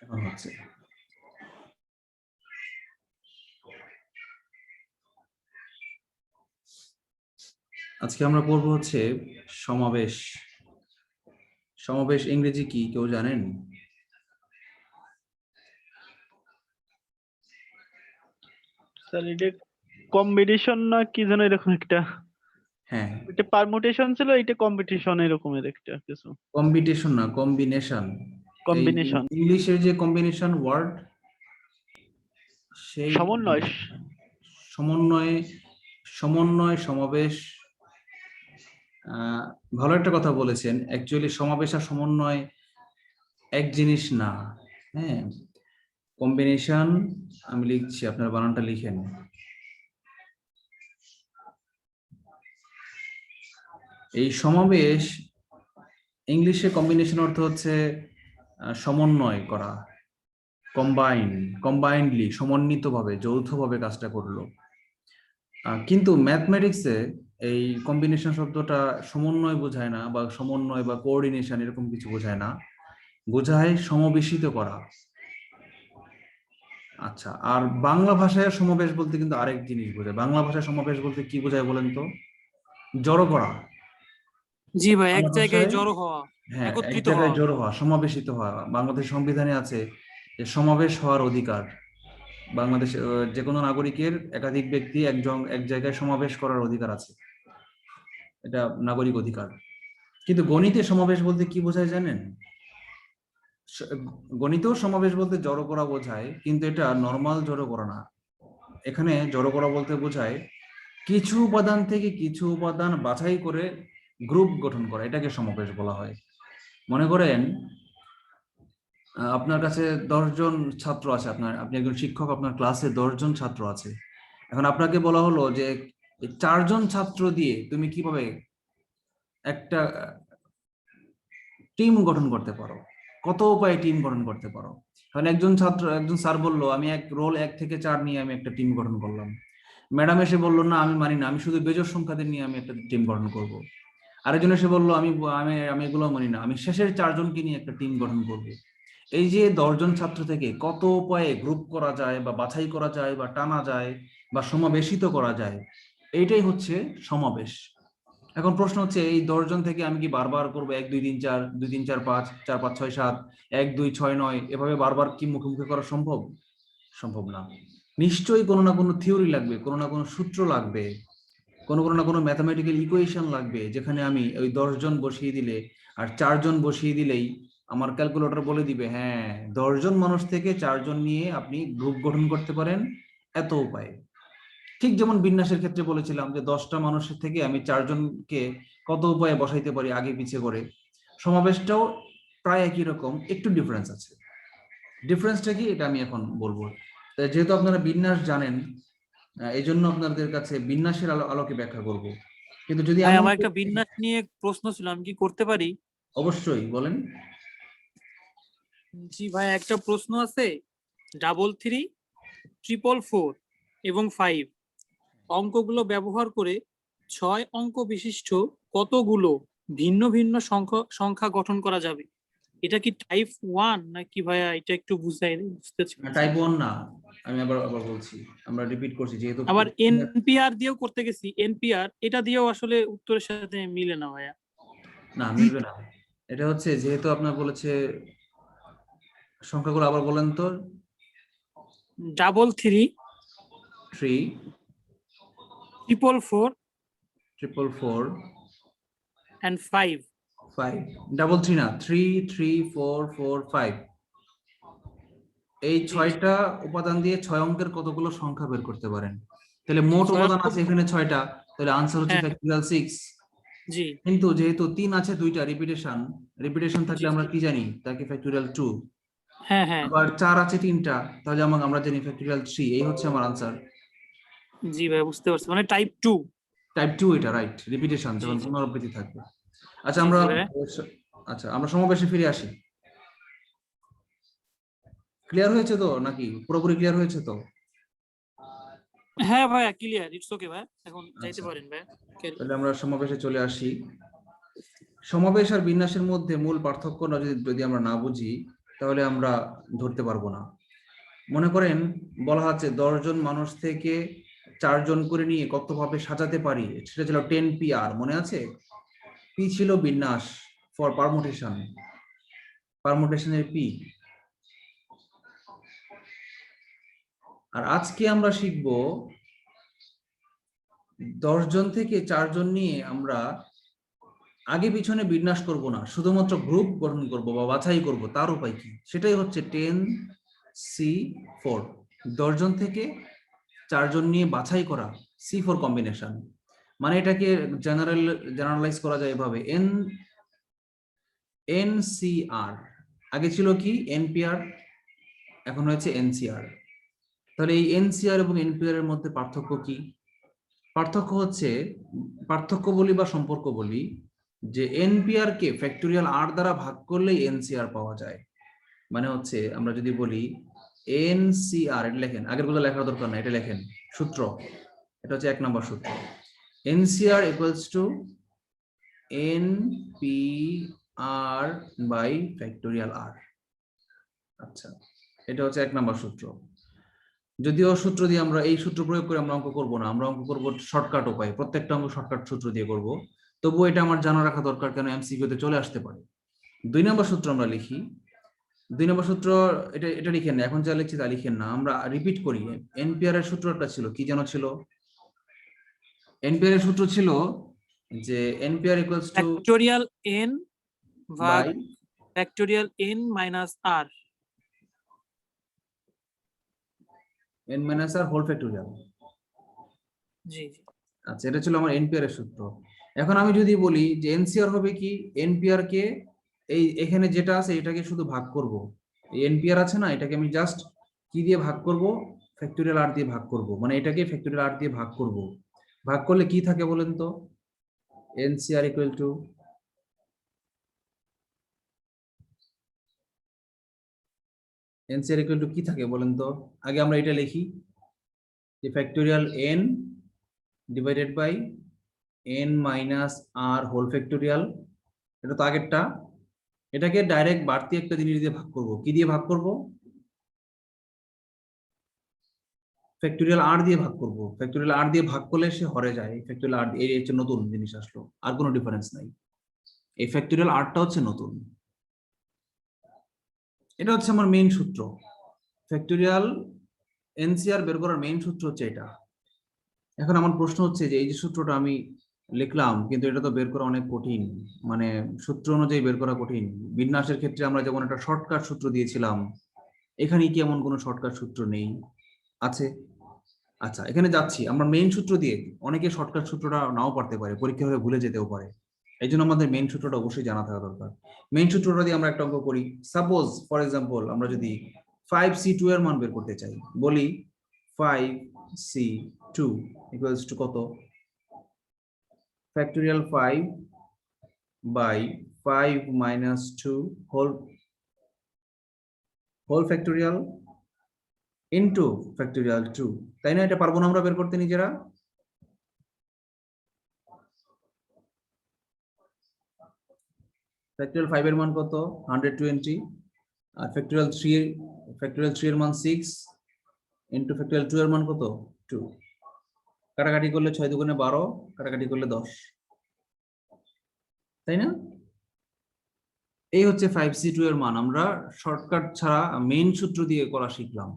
এখন হচ্ছে আজকে আমরা পড়বো হচ্ছে সমাবেশ। সমাবেশ ইংরেজি কি কেউ জানেন? স্যার এটা কম্বিনেশন না কি যেন এরকম একটা, হ্যাঁ, এটা পারমুটেশন ছিল, এটা কম্পিটিশন এরকমের একটা কিছু। কম্পিটিশন না, কম্বিনেশন। এই কম্বিনেশন, ইংলিশের যে কম্বিনেশন ওয়ার্ড, সেই সমন্বয়। সমন্বয়, সমন্বয়, সমাবেশ। ভালো একটা কথা বলেছেন। অ্যাকচুয়ালি সমাবেশ আর সমন্বয় এক জিনিস না। হ্যাঁ, কম্বিনেশন আমি লিখছি, আপনার বানানটা লিখেন। এই সমাবেশ ইংলিশে কম্বিনেশন অর্থ হচ্ছে সমন্বয় করা, কম্বাইন্ডলি, সমন্বিতভাবে, যৌথভাবে কাজটা করলো। কিন্তু ম্যাথমেটিক্সে এই কম্বিনেশন শব্দটা সমন্বয় বোঝায় না, বা সমন্বয় বা কোঅর্ডিনেশন এরকম কিছু বোঝায় না, বোঝায় সমবেশিত করা। আচ্ছা, আর বাংলা ভাষায় সমাবেশ বলতে কিন্তু আরেক জিনিস বোঝায়। বাংলা ভাষায় সমাবেশ বলতে কি বোঝায় বলেন তো? জড়ো করা। জি ভাই, এক বাংলা জায়গায় ভাষায়, জড়ো হওয়া, হ্যাঁ, এক একত্রিত জায়গায় হওয়া। জড়ো হওয়া, সমাবেশিত হওয়া। বাংলাদেশ সংবিধানে আছে যে সমাবেশ হওয়ার অধিকার। বাংলাদেশ যে কোনো নাগরিকের একাধিক ব্যক্তি এক জায়গায় সমাবেশ করার অধিকার আছে, এটা নাগরিক অধিকার। কিন্তু গণিতে সমাবেশ বলতে কি বোঝায় জানেন? গণিতেও সমাবেশ বলতে জড়ো করা বোঝায়, কিন্তু এটা নর্মাল জড়ো করা না। এখানে জড়ো করা বলতে বোঝায় কিছু উপাদান থেকে কিছু উপাদান বাছাই করে গ্রুপ গঠন করা, এটাকে সমাবেশ বলা হয়। মনে করেন আপনার কাছে 10 জন ছাত্র আছে, আপনি একজন শিক্ষক, আপনার ক্লাসে 10 জন ছাত্র আছে। এখন আপনাকে বলা হলো যে 4 জন ছাত্র দিয়ে তুমি কিভাবে একটা টিম গঠন করতে পারো, কত উপায়ে টিম গঠন করতে পারো। কারণ একজন স্যার বললো আমি রোল 1 থেকে 4 নিয়ে আমি একটা টিম গঠন করলাম। ম্যাডাম এসে বললো না আমি মানি না, আমি শুধু বেজোড় সংখ্যাদের নিয়ে আমি একটা টিম গঠন করব। আরেকজন এসে বললো আমি আমি আমি এগুলো মানি না, আমি শেষের 4 জনকে নিয়ে একটা টিম গঠন করব। এই যে 10 জন ছাত্র থেকে কত উপায়ে গ্রুপ করা যায়, বা বাছাই করা যায়, বা টানা যায়, বা সমাবেশিত করা যায়, এইটাই হচ্ছে সমাবেশ। এখন প্রশ্ন হচ্ছে এই 10 জন থেকে আমি কি বারবার করবো 1 2 3 4, 2 3 4 5, 4 5 6 7, 1 2 6 9 এভাবে বারবার কি মুখে মুখে করা সম্ভব? সম্ভব না। নিশ্চয়ই কোনো না কোনো থিওরি লাগবে, কোনো না কোনো সূত্র লাগবে, কোনো না কোনো ম্যাথমেটিক্যাল ইকুয়েশন লাগবে, যেখানে আমি ওই 10 জন বসিয়ে দিলে আর 4 জন বসিয়ে দিলেই আমার ক্যালকুলেটর বলে দিবে হ্যাঁ 10 জন মানুষ থেকে 4 জন নিয়ে আপনি গ্রুপ গঠন করতে পারেন এত উপায়ে। ঠিক যেমন বিন্যাসের ক্ষেত্রে বলেছিলাম যে 10টা মানুষের থেকে আমি 4 জনকে কত উপায়ে বসাইতে পারি আগে পিছিয়ে করে। সমাবেশটাও প্রায় একই রকম, একটু ডিফারেন্স আছে। ডিফারেন্সটা কি এটা আমি এখন বলবো। যেহেতু আপনারা বিন্যাস জানেন, এই জন্য আপনাদের কাছে বিন্যাসের আলোকে ব্যাখ্যা করব। কিন্তু যদি ভাই আমার একটা বিন্যাস নিয়ে প্রশ্ন ছিল, আমি কি করতে পারি? অবশ্যই বলেন। জি ভাই, একটা প্রশ্ন আছে। 333, 444 এবং 5 অঙ্কগুলো ব্যবহার করে 6 অঙ্ক বিশিষ্ট কতগুলো ভিন্ন ভিন্ন সংখ্যা গঠন করা যাবে? এটা কি টাইপ 1 নাকি ভাইয়া? এটা একটু বুঝতেছি। টাইপ 1 না, আমি আবার বলছি, আমরা রিপিট করছি যেহেতু আবার এনপিআর দিয়েও করতে গেছি, এনপিআর এটা দিয়েও আসলে উত্তরের সাথে মিলে না ভাইয়া। না, মিলবে না। এটা হচ্ছে যেহেতু আপনার বলেছে, সংখ্যাগুলো আবার বলেন তো। 33, 3, 444 444 and 5। 5, 3 না, 3 3 4 4 5। এই 6টা উপাদান দিয়ে 6 অঙ্কের কতগুলো সংখ্যা বের করতে পারেন? তাহলে মোট উপাদান আছে এখানে 6টা, তাহলে আনসার হচ্ছে ফ্যাক্টরিয়াল 6। জি। কিন্তু যেহেতু 3 আছে 2টা রিপিটেশন থাকলে আমরা কি জানি তাকে ফ্যাক্টরিয়াল 2। হ্যাঁ হ্যাঁ। আবার 4 আছে 3টা, তাহলে আমরা জানি ফ্যাক্টরিয়াল 3। এই হচ্ছে আমার আনসার। জি ভাই, বুঝতে পারছি, মানে টাইপ 2। টাইপ 2 এটা, রাইট। রিপিটেশন যখন পুনরাবৃত্তি থাকবে। আচ্ছা আমরা সমাবেশে ফিরে আসি। ক্লিয়ার হয়েছে তো নাকি? পুরোপুরি ক্লিয়ার হয়েছে তো? হ্যাঁ ভাইয়া, ক্লিয়ার। ইটস ওকে ভাই, এখন যাইতে আচ্ছা, পারেন ভাই। তাহলে আমরা সমাবেশে চলে আসি। সমাবেশ আর বিন্যাসের মধ্যে মূল পার্থক্য যদি আমরা না বুঝি তাহলে আমরা ধরতে পারবো না। মনে করেন বলা হচ্ছে 10 জন মানুষ থেকে 4 জন করে নিয়ে কতভাবে সাজাতে পারি, সেটা ছিল 10 PR, মনে আছে? পি ছিল বিন্যাস ফর পারমুটেশন, পারমুটেশনের পি। আর আজকে আমরা শিখব 10 জন থেকে 4 জন নিয়ে আমরা আগে পিছনে বিন্যাস করব না, শুধুমাত্র গ্রুপ গঠন করব বা বাছাই করব। তার উপায় কি? সেটাই হচ্ছে 10C4, 10 জন থেকে 4 জন নিয়ে বাছাই করা C4 কম্বিনেশন। মানে এটাকে জেনারেলাইজ করা যায় এভাবে, NCR, আগে ছিল কি NPR, এখন হয়েছে NCR। তাহলে এই NCR এবং NPR এর মধ্যে পার্থক্য কি? পার্থক্য হচ্ছে, পার্থক্য বলি বা সম্পর্ক বলি, যে NPR কে ফ্যাক্টোরিয়াল R দ্বারা ভাগ করলেই NCR পাওয়া যায়। মানে হচ্ছে আমরা যদি বলি NCR, এটা লেখেন, আগের গুলো লেখার দরকার না, এটা লেখেন সূত্র, এটা হচ্ছে 1 নম্বর সূত্র। NCR equals to NPR by factorial R। আচ্ছা, এটা হচ্ছে 1 নম্বর সূত্র। যদিও সূত্র দিয়ে আমরা, এই সূত্র প্রয়োগ করে আমরা অঙ্ক করব না, আমরা অঙ্ক করব শর্টকাট উপায়, প্রত্যেকটা অঙ্ক শর্টকাট সূত্র দিয়ে করব। তবুও এটা আমার জানা রাখা দরকার, কেন এমসিকিউতে চলে আসতে পারে। 2 নম্বর সূত্র আমরা লিখি। 2 নম্বর সূত্র, এটা লিখেন না, এখন যা লিখছি তা লিখেন না, আমরা রিপিট করি। NPR এর সূত্রটা ছিল কি যেন ছিল? NPR এর সূত্র ছিল যে NPR equals to factorial n ভাগ by factorial n minus r। n minus r whole factorial। জি জি। আচ্ছা, এটা ছিল আমার NPR এর সূত্র। এখন আমি যদি বলি যে NCR হবে কি, NPR কে এই এখানে যেটা আছে এটাকে শুধু ভাগ করব। এই NPR আছে না, এটাকে আমি জাস্ট কি দিয়ে ভাগ করব? ফ্যাক্টোরিয়াল R দিয়ে ভাগ করব। মানে এটাকে ফ্যাক্টোরিয়াল R দিয়ে ভাগ করব। ভাগ করলে কি থাকে বলেন তো? NCR equal to কি থাকে বলেন তো? আগে আমরা এটা লিখি যে factorial n divided by n minus r whole factorial. এটা তো আগেরটা। এটাকে ডাইরেক্ট বাড়তি একটা জিনিস দিয়ে ভাগ করব। কি দিয়ে ভাগ করব? ফ্যাক্টোরিয়াল R দিয়ে ভাগ করব। ফ্যাক্টোরিয়াল R দিয়ে ভাগ করলে সে হরে যায়। ফ্যাক্টোরিয়াল R, এই হচ্ছে নতুন জিনিস আসলো, আর কোনো ডিফারেন্স নাই। এই ফ্যাক্টোরিয়াল Rটা হচ্ছে নতুন। এটা হচ্ছে আমার মেইন সূত্র। ফ্যাক্টোরিয়াল NCR বের করার মেইন সূত্র হচ্ছে এটা। এখন আমার প্রশ্ন হচ্ছে যে এই যে সূত্রটা আমি লিখলাম, কিন্তু এটা তো বের করা অনেক কঠিন, মানে সূত্র অনুযায়ী বের করা কঠিন। বিন্যাসের ক্ষেত্রে আমরা যেমন একটা শর্টকাট সূত্র দিয়েছিলাম, এখানে কি এমন কোনো শর্টকাট সূত্র নেই? আছে। আচ্ছা, এখানে যাচ্ছি আমরা মেইন সূত্র দিয়ে। অনেকে শর্টকাট সূত্রটা নাও পারতে পারে, পরীক্ষা হয়ে ভুলে যেতেও পারে। এই জন্য আমাদের মেইন সূত্রটা অবশ্যই জানা থাকা দরকার। মেইন সূত্রটা দিয়ে আমরা একটা অঙ্ক করি। সাপোজ ফর এক্সাম্পল আমরা যদি 5C2 এর মান বের করতে চাই, বলি 5C2 ইকুয়ালস টু কত? Factorial 5 by 5 minus 2 whole factorial into factorial 2। তাই না? এটা পারবো না আমরা বের করতে নিজেরা? ফ্যাক্টোরিয়াল 5 এর মান কত? 120। আর ফ্যাক্টোরিয়াল 3 এর মান 6 ইনটু ফ্যাক্টোরিয়াল 2 এর মান কত? 2। কাটাকাটি করলে 6 দুগুণে 12, কাটাকাটি করলে 10, তাই না? এই হচ্ছে 5C2 এর মান। আমরা শর্টকাট ছাড়া মেইন সূত্র দিয়ে করা শিখলাম।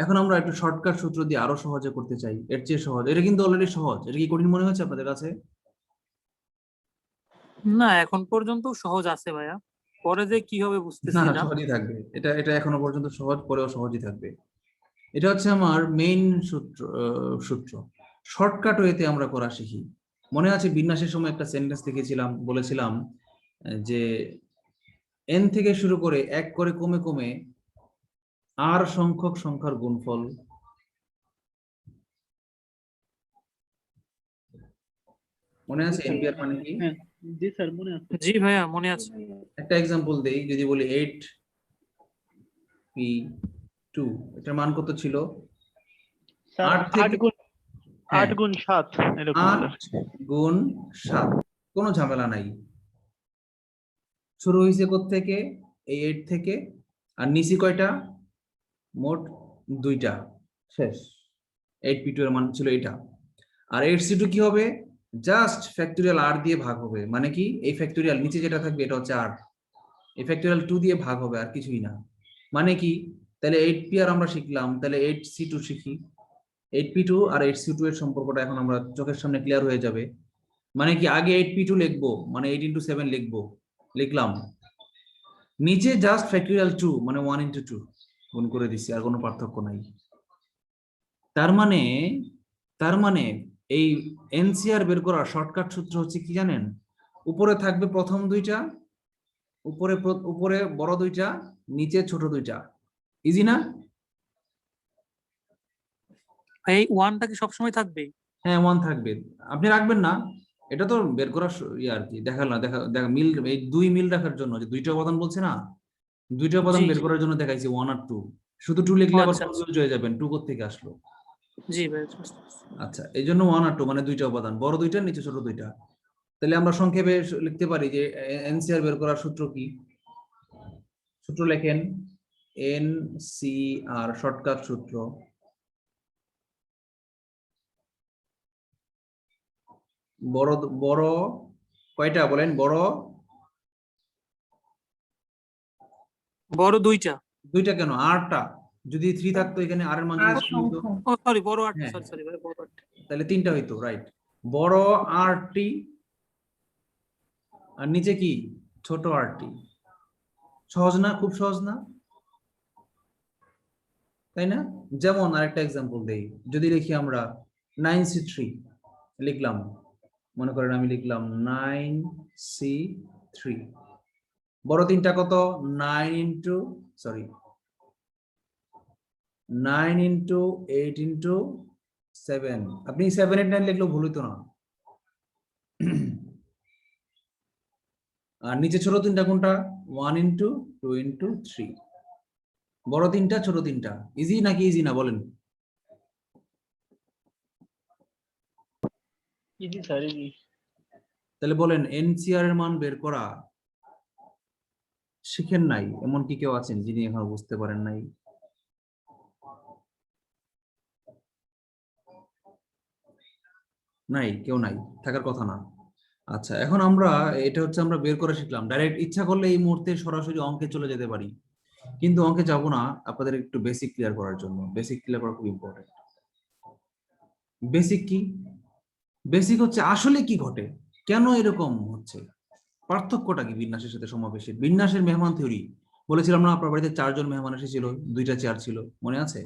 এখন আমরা একটু শর্টকাট সূত্র দিয়ে আরো সহজে করতে চাই, এর চেয়ে সহজ। এটা কিন্তু অলরেডি সহজ। এটা কি কঠিন মনে হচ্ছে আপনাদের কাছে? না, এখন পর্যন্ত সহজ আছে ভাইয়া, পরে যে কি হবে না, বুঝতেছি না। সহজই থাকবে। এটা এটা এখনো পর্যন্ত সহজ, পরেও সহজই থাকবে। এটা হচ্ছে আমার মেইন সূত্র। শর্টকাট ওয়েতে আমরা করা শিখি। মনে আছে বিন্যাসের সময় একটা সেন্টেন্স লিখেছিলাম, বলেছিলাম যে n থেকে শুরু করে 1 করে কমে কমে r সংখ্যক সংখ্যার গুণফল। মনে আছে NPR মানে কি? হ্যাঁ, জি স্যার, মনে আছে। জি ভাইয়া, মনে আছে। একটা এক্সাম্পল দেই, যদি বলি 8P2, এটার মান কত ছিল? স্যার 8 থেকে 8 গুণ 7 এরকম। 8 গুণ 7, কোনো ঝামেলা নাই। শুরু হয়েছে থেকে এই 8 থেকে, আর নিচে কয়টা, মোট 2টা, শেষ। 8p2 এর মান ছিল এটা। আর 8c2 কি হবে, জাস্ট ফ্যাক্টোরিয়াল r দিয়ে ভাগ হবে, মানে কি এই ফ্যাক্টোরিয়াল নিচে যেটা থাকবে এটা হচ্ছে r, এই ফ্যাক্টোরিয়াল 2 দিয়ে ভাগ হবে, আর কিছুই না। মানে কি, তাহলে 8p আর আমরা শিখলাম, তাহলে 8c2 শিখি। 8p2 আর 8c2 এর সম্পর্কটা এখন আমরা চোখের সামনে ক্লিয়ার হয়ে যাবে। মানে কি, আগে 8p2 লিখবো, মানে 8 into 7 লিখবো, লিখলাম, নিচে জাস্ট ফ্যাক্টোরিয়াল 2 মানে 1 into 2 গুণ করে দিচ্ছি, আর কোনো পার্থক্য নাই। তার মানে এই এনসিআর বের করার শর্টকাট সূত্র হচ্ছে কি জানেন, উপরে থাকবে প্রথম 2টা, উপরে বড় 2টা, নিচে ছোট 2টা। ইজি না? এই ওয়ানটা কি সবসময় থাকবে? হ্যাঁ, 1 থাকবে, আপনি রাখবেন না, এটা তো বের করার ইয়ে আর কি, দেখালাম, দেখা মিল, এই 2 মিল রাখার জন্য, যে 2টা উপাদান বলছে না, 2টা উপাদান জি বের জি। করার জন্য দেখাইছি 1 আর 2। শুধু 2 লিখলে আবার আচ্ছা আচ্ছা। কনফিউজ হয়ে যাবেন, 2 কোত্থেকে আসলো। জি ভাই, বুঝতে পারছি। আচ্ছা, এই জন্য 1 আর 2 মানে 2টা উপাদান, বড় 2টা, নিচে ছোট 2টা। তাহলে আমরা সংক্ষেপে লিখতে পারি যে এনসিআর বের করার সূত্র কি, সূত্র লেখেন, এনসিআর শর্টকাট সূত্র, বড় বড় কয়টা বলেন, বড় 2টা। 2টা কেন, 8টা, যদি 3 থাকতো এখানে আর এর মান যদি 3 হতো, ও সরি, বড় 8টা, হ্যাঁ সরি সরি ভাই, বড় 8টা। তাহলে 3টা হইতো, রাইট। বড় 8টি, আর নিচে কি, ছোট 8টি। সহজ না, খুব সহজ না, তাই না? যেমন আরেকটা এক্সাম্পল দেই, যদি লিখি আমরা 9c3 লিখলাম, মনে করেন আমি লিখলাম 9c3, বড় 3টা কত, 9 into, সরি 9 into 8 into 7, আপনি 7 8 9 লিখলেও ভুল হইতো না। আর নিচে ছোট 3টা কোনটা, 1 into 2 into 3, বড় 3টা ছোট 3টা। ইজি নাকি ইজি না বলেন? Easy sir, easy. তাহলে বলেন, এনসিআর এর মান বের করা শিখেন নাই এমন কি কেউ আছেন যিনি এখনো বুঝতে পারেন নাই? নাই, কেউ নাই, থাকার কথা না। আচ্ছা, এখন আমরা, এটা হচ্ছে আমরা বের করে শিখলাম, ডাইরেক্ট ইচ্ছা করলে এই মুহূর্তে সরাসরি অঙ্কে চলে যেতে পারি, কিন্তু অঙ্কে যাব না, আপনাদের একটু বেসিক ক্লিয়ার করার জন্য। বেসিক ক্লিয়ার করা খুব ইম্পর্টেন্ট। বেসিক কি, বেসিক হচ্ছে আসলে কি ঘটে, কেন এরকম হচ্ছে, পার্থক্যটা কি বিন্যাসের সাথে সমাবেশের। বিন্যাসের মেহমান থিওরি বলেছিলাম না, আপনার বাড়িতে 4 জন মেহমান এসেছিল, 2টা চেয়ার ছিল, মনে আছে?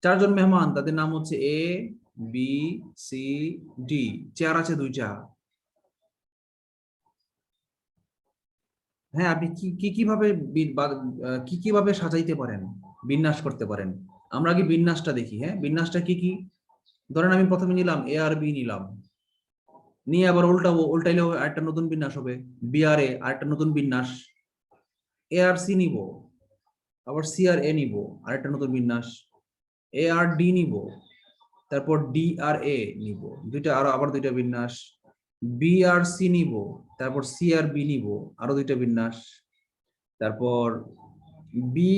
4 জন মেহমান, তাদের নাম হচ্ছে এ, বি, সি, ডি, চেয়ার আছে 2টা। হ্যাঁ, আপনি কিভাবে কিভাবে সাজাইতে পারেন, বিন্যাস করতে পারেন। আমরা আগে বিন্যাসটা দেখি। হ্যাঁ, বিন্যাসটা কি কি, ধরেন আমি প্রথমে নিলাম এ আর বি নিলাম, নিয়ে আবার উল্টাবো, উল্টাইলেও আরেকটা নতুন বিন্যাস হবে, বি আর এ আরেকটা নতুন বিন্যাস, এ আর সি নিব, আবার সি আর এ নিব আরেকটা নতুন বিন্যাস, এ আর ডি নিব, তারপর ডি আর এ নিব, আবার 2টা বিন্যাস, বি আর সি নিব, তারপর সি আর বি নিব, আরো 2টা বিন্যাস, তারপর বি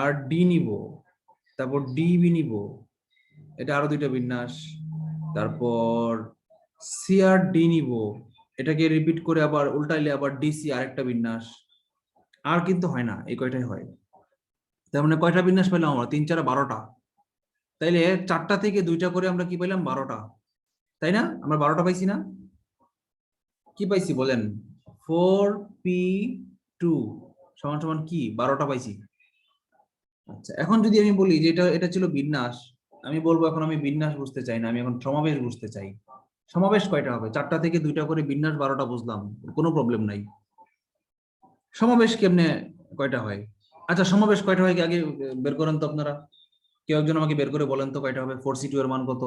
আর ডি নিব, তারপর ডি বি নিব, এটা আরো 2টা বিন্যাস, তারপর সি আর ডি নিব, এটাকে রিপিট করে আবার উল্টাইলে আবার ডিসি আরেকটা বিন্যাস। আর কিন্তু হয় না, এই কয়টাই হয়। তার মানে কয়টা বিন্যাস পেলাম আমরা, 3 4 12টা। তাইলে 4টা থেকে 2টা করে আমরা কি পেলাম, 12টা, তাই না? আমরা 12টা পাইছি না? কি পাইছি বলেন, 4p2 সমান সমান কি, 12টা পাইছি। আচ্ছা, এখন যদি আমি বলি যে এটা ছিল বিন্যাস, আমি বলবো এখন আমি বিন্যাস বুঝতে চাই না, আমি এখন সমাবেশ বুঝতে চাই। সমাবেশ কয়টা হবে, 4টা থেকে 2টা করে বিন্যাস 12টা বুঝলাম, কোনো প্রবলেম নাই। সমাবেশ কেমনে কয়টা হয়? আচ্ছা, সমাবেশ কয়টা হয় আগে বের করেন তো আপনারা, কেউ একজন আমাকে বের করে বলেন তো কয়টা হবে, 4c2 এর মান কত?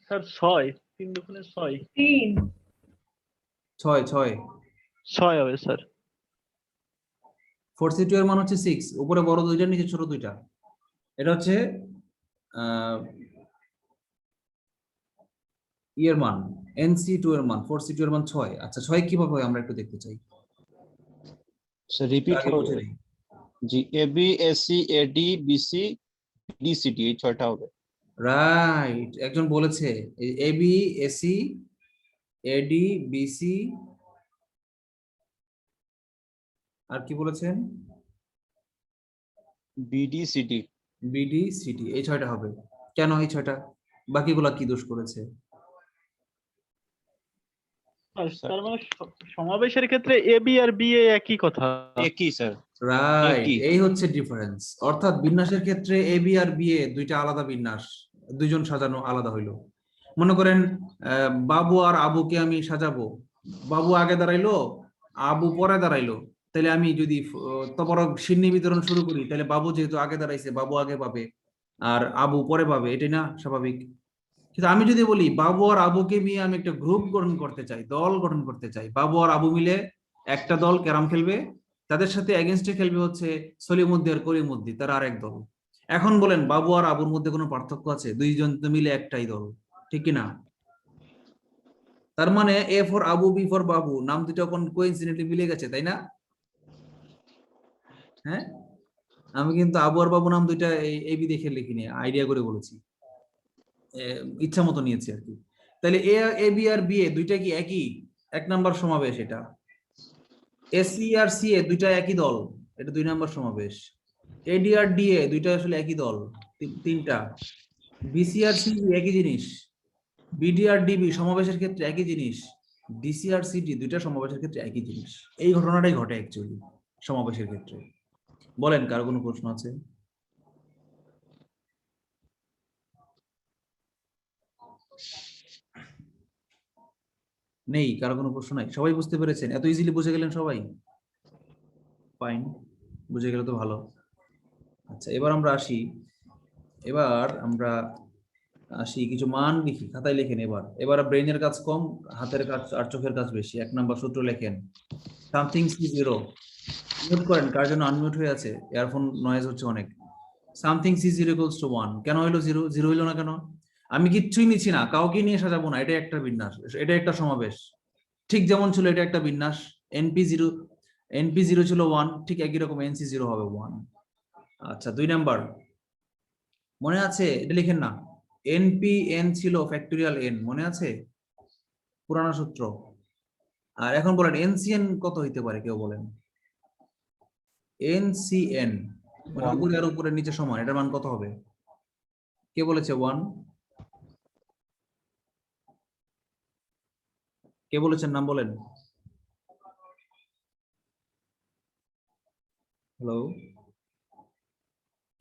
স্যার 6, 3 দুগুণে 6। 6 6, 6 হবে স্যার। 4c2 এর মান হচ্ছে 6, উপরে বড় 2টা, নিচে ছোট 2টা। এটা হচ্ছে ই এর মান NC2 এর মান 4C2 এর মান 6। আচ্ছা 6 কিভাবে হয় আমরা একটু দেখতে চাই। স্যার রিপিট আগে বুঝে হবে। নিই। জি AB AC AD BC DCD এই ছয়টা হবে। রাইট, একজন বলেছে এবি এসি এডি বিসি আর কি বলেছেন, বিডি সিডি। বিডি সিডি, এই 6টা হবে। কেন এই 6টা? বাকিগুলা কি দোষ করেছে? তার মানে সমাবেশের ক্ষেত্রে A B R B A একই কথা। একই স্যার। রাইট, একই। এই হচ্ছে ডিফারেন্স। অর্থাৎ বিন্যাসের ক্ষেত্রে A B R B A দুইটা আলাদা বিন্যাস, দুইজন সাজানো আলাদা হইলো। মনে করেন বাবু আর আবুকে আমি সাজাবো, বাবু আগে দাঁড়াইলো আবু পরে দাঁড়াইলো, তাহলে আমি যদি তবরক সিন্নি বিতরণ শুরু করি, তাহলে বাবু যেহেতু আগে দাঁড়াইছে বাবু আগে পাবে আর আবু পরে পাবে, এটাই না স্বাভাবিক? কিন্তু আমি যদি বলি বাবু আর আবুকে নিয়ে আমি একটা গ্রুপ গঠন করতে চাই, দল গঠন করতে চাই, বাবু আর আবু মিলে একটা দল ক্যারাম খেলবে, তাদের সাথে এগেনস্টে খেলবে হচ্ছে সলিমুদ্দি আর করিমুদ্দি, তার আরেক দল। এখন বলেন বাবু আর আবুর মধ্যে কোনো পার্থক্য আছে? দুইজন তো মিলে একটাই দল, ঠিক কি না? তার মানে A for Abu B for Babu, নাম দুটো কোইন্সিডেন্টলি মিলে গেছে, তাই না? হ্যাঁ, আমি কিন্তু আবু আর বাবু নাম দুইটা এই বি দেখে লিখিনি, আইডিয়া করে বলেছি, ইচ্ছা মতো নিয়েছি আর কি। তাহলে A B R B A দুইটা কি একই? এক নাম্বার সমাবেশ এটা। এসি আর সি এ দুইটা একই দল, এটা 2 নাম্বার সমাবেশ। এডি আর ডি এ দুইটা আসলে একই দল, তিনটা। বিসি আর সি একই জিনিস, বিডি আর ডিবি সমাবেশের ক্ষেত্রে একই জিনিস, ডিসি আর সিডি দুইটা সমাবেশের ক্ষেত্রে একই জিনিস। এই ঘটনাটাই ঘটে অ্যাকচুয়ালি সমাবেশের ক্ষেত্রে। বলেন কার কোনো প্রশ্ন আছে? নেই, কারো কোনো প্রশ্ন নাই? সবাই বুঝতে পেরেছেন? এত ইজিলি বুঝে গেলেন সবাই? ফাইন, বুঝে গেলে তো ভালো। আচ্ছা এবার আমরা আসি কিছু মান লিখি, খাতায় লিখেন। এবার ব্রেইনের কাজ কম, হাতের কাজ আর চোখের কাজ বেশি। 1 নাম্বার সূত্র লেখেন, সামথিং C0। মিউট করেন, কার জন্য আনমিউট হয়ে আছে, ইয়ারফোন নয়েজ হচ্ছে অনেক। Something C0 equals to 1। কেন হইলো 0? 0 হইলো না কেন? আমি কিচ্ছুই নিচ্ছি না, কাউকে নিয়ে সাজাবো না, এটা একটা বিন্যাস, এটা একটা সমাবেশ। ঠিক যেমন ছিল এটা একটা বিন্যাস, NP0 ছিল 1, ঠিক একই রকম NC0 হবে 1। আচ্ছা 2 নাম্বার মনে আছে? এটা লিখেন না, NPN ছিল ফ্যাক্টোরিয়াল n, মনে আছে? পুরানো সূত্র। আর এখন বলেন NCN কত হইতে পারে, কেউ বলেন? NCN মানে উপরে আর উপরে নিচে সমান, এটার মান কত হবে? কে বলেছে 1? কে বলেছেন নাম বলেন? হ্যালো,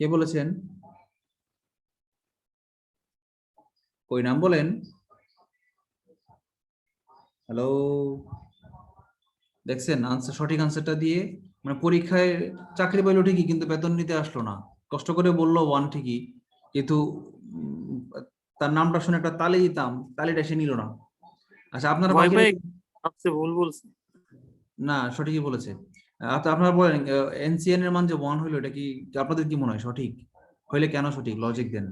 কে বলেছেন? কই নাম বলেন? হ্যালো, দেখছেন আনসার, সঠিক আনসারটা দিয়ে মানে পরীক্ষায় চাকরি পাইলো ঠিকই, কিন্তু বেতন নিতে আসলো না। কষ্ট করে বললো 1 ঠিকই, কিন্তু তার নামটা শুনে একটা তালি দিতাম, তালিটা সে নিল না। আচ্ছা আপনারা ভয় বাকি পেয়ে ভাবছে ভুল বলছে। না, সঠিকই বলেছে। আচ্ছা আপনারা বলেন NCN এর মান যে 1 হইলো, এটা কি আপনাদের কি মনে হয় সঠিক? হইলে কেন সঠিক, লজিক দেন।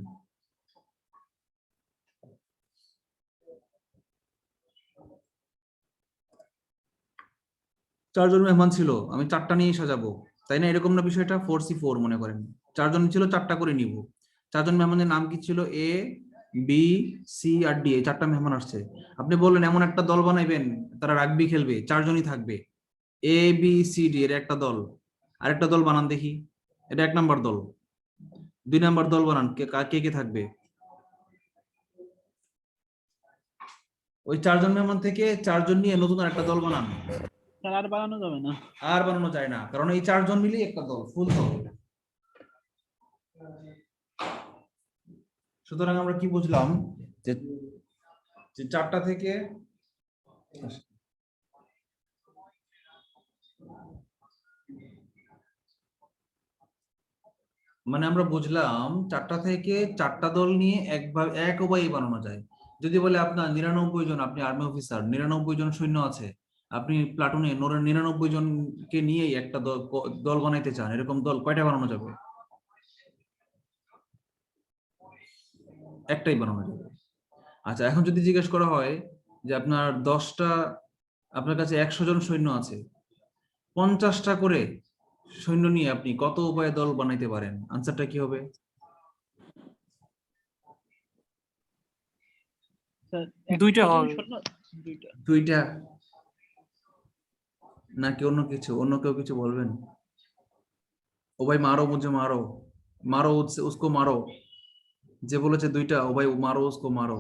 চারজন মেহমান ছিল, আমি 4টা নিয়ে সাজাবো, তাই না? এরকম না বিষয়টা? 4C4 মনে করেন, 4 জন ছিল, 4টা করে নিব। 4 জন মেহমানের নাম কি ছিল? A B C R D, এই 4টা মেহমান আসছে। আপনি বললেন এমন একটা দল বানাইবেন, তারা রাগবি খেলবে, 4 জনই থাকবে, A B C D এর একটা দল। আরেকটা দল বানান দেখি, এটা 1 নাম্বার দল। 2 নাম্বার দল বানান, কে কে থাকবে? ওই 4 জন মেহমান থেকে 4 জন নিয়ে নতুন একটা দল বানান। স্যার আর বাড়ানো যাবে না। আর বানানো যায় না, কারণ এই 4 জন মিলেই একটা দল, ফুল দল। সুতরাং আমরা কি বুঝলাম, যে 4টা থেকে মানে আমরা বুঝলাম 4টা থেকে 4টা দল নিয়ে এক উপায়ে বানানো যায়। যদি বলে আপনার 99 জন, আপনি আর্মি অফিসার, 99 জন সৈন্য আছে, আপনি প্লাটুনে 99 জনকে নিয়েই একটা দল বানাইতে চান, এরকম দল কয়টা বানানো যাবে? একটাই বানানো যাবে। আচ্ছা, এখন যদি জিজ্ঞেস করা হয় যে আপনার 10টা, আপনার কাছে 100 জন সৈন্য আছে, 50টা করে সৈন্য নিয়ে আপনি কত উপায়ে দল বানাইতে পারেন? আনসারটা কি হবে? স্যার দুইটা 100 জন হবে। সৈন্য, দুইটা। 2টা নাকি অন্য কিছু? অন্য কেউ কিছু বলবেন? ও ভাই মারো, মুঝে মারো, মারো উসকো মারো। যে বলেছে 2টা, ও ভাই মারো উসকো মারো।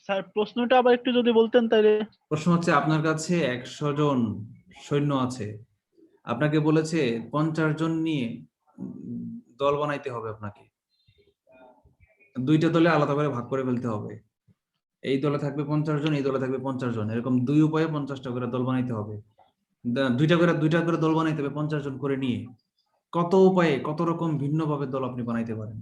স্যার প্রশ্নটা আবার একটু যদি বলতেন তাহলে। প্রশ্ন হচ্ছে আপনার কাছে 100 জন সৈন্য আছে, আপনাকে বলেছে 50 জন নিয়ে দল বানাইতে হবে আপনাকে। 2টা দলে আলাদা করে ভাগ করে ফেলতে হবে। এই দলে থাকবে 50 জন, এই দলে থাকবে 50 জন, এরকম 2 উপায়ে 50টা করে দল বানাইতে হবে। 2টা করে দল বানাইতে হবে 50 জন করে নিয়ে। কত উপায়ে, কত রকম ভিন্ন ভাবে দল আপনি বানাইতে পারেন?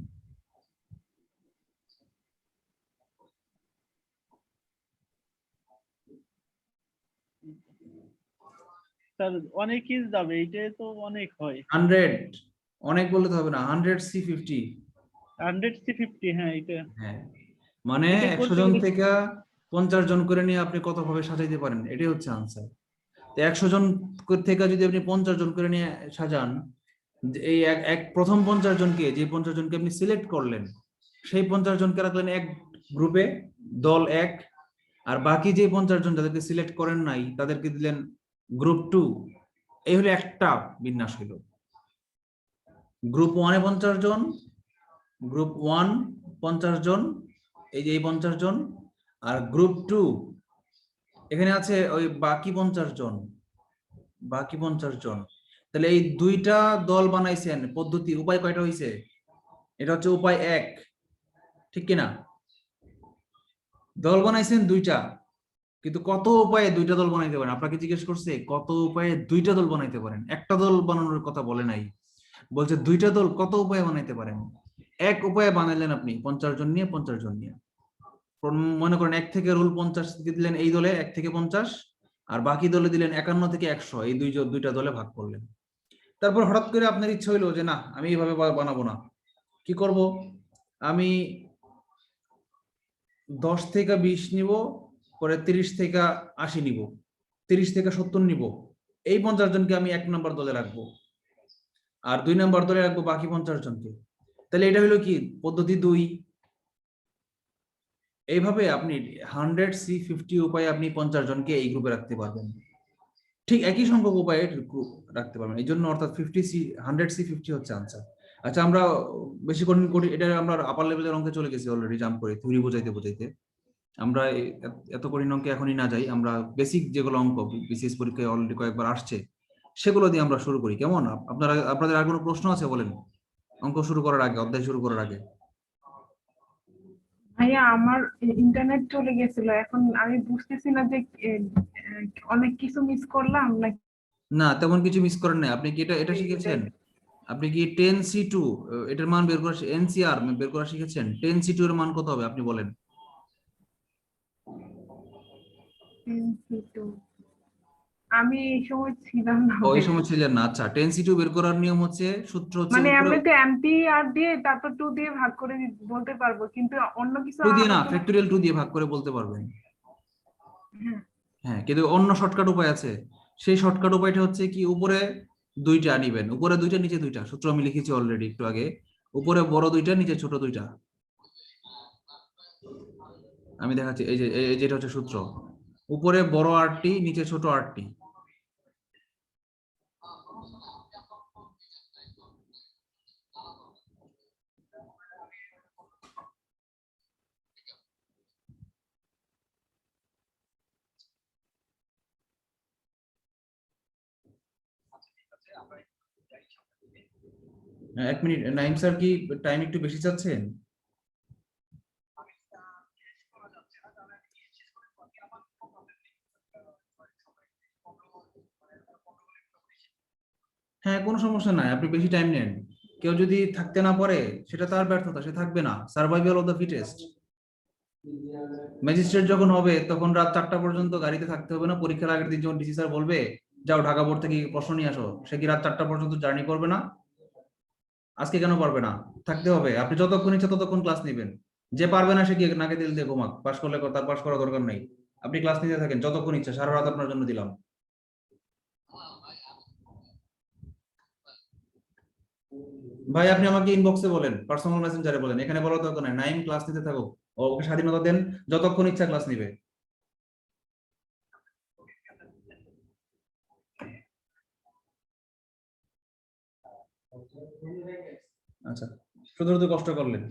স্যার অনেকই যাবে, এইটাই তো অনেক হয়। 100, অনেক বললে তো হবে না, 100C50। 100C50, হ্যাঁ এটা। হ্যাঁ, মানে এটা 100 করতে জন গেলে থেকে 50 জন করে নিয়ে আপনি কত ভাবে সাজাইতে পারেন, এটাই হচ্ছে আনসার। 100 জন থেকে যদি আপনি 50 জন করে নিয়ে সাজান, এই এক প্রথম 50 জনকে, যে 50 জনকে আপনি সিলেক্ট করলেন, সেই 50 জনকে রাখলেন এক গ্রুপে, দল 1। আর বাকি যে 50 জন যাদেরকে সিলেক্ট করেন নাই তাদেরকে দিলেন গ্রুপ 2। এই হলো একটা বিন্যাস হইল। গ্রুপ 1-এ 50 জন, গ্রুপ 1 50 জন, এই যে এই 50 জন। আর গ্রুপ 2 এখানে আছে ওই বাকি 50 জন, বাকি 50 জন। তাহলে এই 2টা দল বানাইছেন, পদ্ধতি উপায় কয়টা হইছে? এটা হচ্ছে উপায় 1, ঠিক কিনা? দল বানাইছেন 2টা, কিন্তু কত উপায়ে 2টা দল বানাইতে পারেন? আপনাকে জিজ্ঞেস করছে কত উপায়ে 2টা দল বানাইতে পারেন, একটা দল বানানোর কথা বলে নাই। বলছে 2টা দল কত উপায়ে বানাইতে পারেন। এক উপায়ে বানাইলেন আপনি 50 জন নিয়ে, 50 জন নিয়ে। মনে করেন 1 থেকে রুল 50 দিলেন এই দলে, 1 থেকে 50, আর বাকি দলে দিলেন 51 থেকে 100, এই দুইটা দলে ভাগ করলেন। তারপর হঠাৎ করে আপনার ইচ্ছা হইলো যে না, আমি এইভাবে বানাবো না, কি করব, আমি 10 থেকে 20 নিব, পরে 30 থেকে 80 নিব, 30 থেকে 70 নিব। এই 50 জনকে আমি 1 নম্বর দলে রাখবো, আর 2 নম্বর দলে রাখবো বাকি 50 জনকে। তাহলে এটা হলো কি, পদ্ধতি 2। এইভাবে আপনি 100C50 উপায়ে আপনি 50 জনকে এই গ্রুপে রাখতে পারবেন। ঠিক একই সংখ্যক উপায়ে রাখতে পারবেন। এই জন্য অর্থাৎ 100C50 হচ্ছে আনসার। আচ্ছা, আমরা বেশি করি, এটা আমরা আপার লেভেলের অঙ্কে চলে গেছি অলরেডি, জাম্প করে থিওরি বোঝাইতে বোঝাইতে। আমরা এত কঠিন অঙ্কে এখনই না যাই, আমরা বেসিক যেগুলো অঙ্ক বিসিএস পরীক্ষায় অলরেডি কয়েকবার আসছে সেগুলো দিয়ে আমরা শুরু করি, কেমন? আপনাদের আর কোনো প্রশ্ন আছে বলেন, অঙ্ক শুরু করার আগে, অধ্যায় শুরু করার আগে? ভাইয়া আমার ইন্টারনেট চলে গেছিল, এখন আমি বুঝতেছি না যে অনেক কিছু মিস করলাম নাকি। না, তেমন কিছু মিস করেন নাই। আপনি কি এটা শিখেছেন? আপনি কি 10C2 এটার মান বের করা, এনসিআর বের করা শিখেছেন? 10C2 এর মান কত হবে আপনি বলেন? আমি এই সময় ছিলাম না ওই ভাইয়া। সময় ছিলেন না? আচ্ছা, 10C2 বের করার নিয়ম হচ্ছে, সূত্র হচ্ছে মানে উপরে এমনিতে এমপি আর দিয়ে তারপর 2 দিয়ে ভাগ করে বলতে পারবো, কিন্তু অন্য কিছু 2 দিয়ে না, আলোচনা। ফ্যাক্টরিয়াল 2 দিয়ে ভাগ করে বলতে পারবেন। হ্যাঁ, হ্যাঁ, কিন্তু অন্য শর্টকাট উপায় আছে। সেই শর্টকাট উপায়টা হচ্ছে কি, উপরে 2টা নিবেন, উপরে 2টা নিচে 2টা। সূত্র আমি লিখেছি অলরেডি একটু আগে। উপরে বড় 2টা, নিচে ছোট 2টা। আমি দেখাচ্ছি, যেটা হচ্ছে সূত্র, উপরে বড় 8টি, নিচে ছোট 8টি। এক মিনিট, নাইম স্যার কি টাইম একটু বেশি চাচ্ছেন? হ্যাঁ, কোনো সমস্যা নাই, আপনি বেশি টাইম নেন। কেউ যদি থাকতে না পারে সেটা তার ব্যর্থতা, সে থাকবে না। Survival of the fittest. Magistrate যখন হবে তখন রাত 4টা পর্যন্ত গাড়িতে থাকতে হবে না? পরীক্ষার আগের দিন যখন ডিসি স্যার বলবে যাও ঢাকা বোর্ড থেকে প্রশ্ন নিয়ে আসো, সে কি রাত 4টা পর্যন্ত জার্নি করবে না? আজকে কেন পারবে না? থাকতে হবে। আপনি যতক্ষণ ইচ্ছা ততক্ষণ ক্লাস নেবেন। যে পারবে না সে কি নাকে তেল দিয়ে ঘুমাক, পাস করলে তার পাস করার দরকার নেই। আপনি ক্লাস নিতে থাকেন যতক্ষণ ইচ্ছা, সারা রাত আপনার জন্য দিলাম। ভাই আপনি আমাকে ইনবক্সে বলেন, পার্সোনাল মেসেঞ্জারে বলেন, এখানে বলার দরকার নাই। নাইম ক্লাস নিতে থাকুক, ওকে স্বাধীনতা দেন, যতক্ষণ ইচ্ছা ক্লাস নিবে। আচ্ছা, শুধু শুধু কষ্ট করলেন।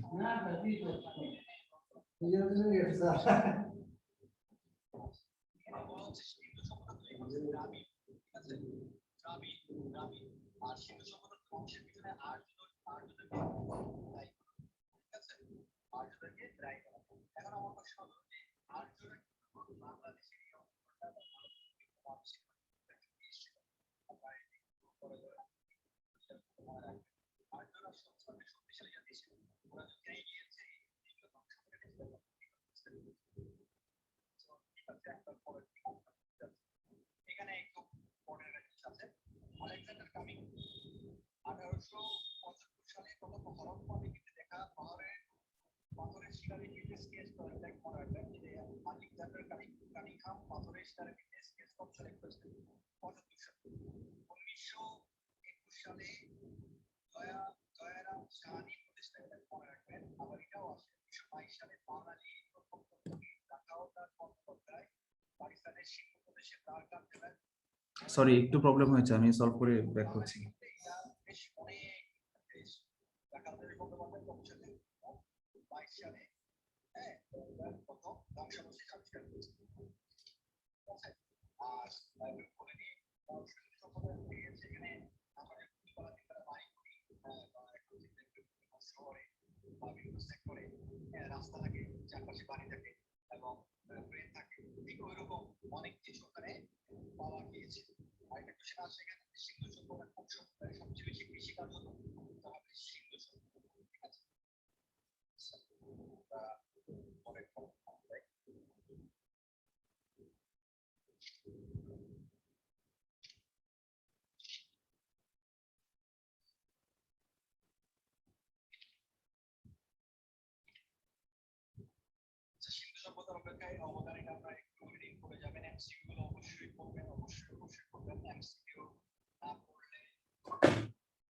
সরি, একটু প্রবলেম হয়েছে, আমি সলভ করে ব্যাক করছি।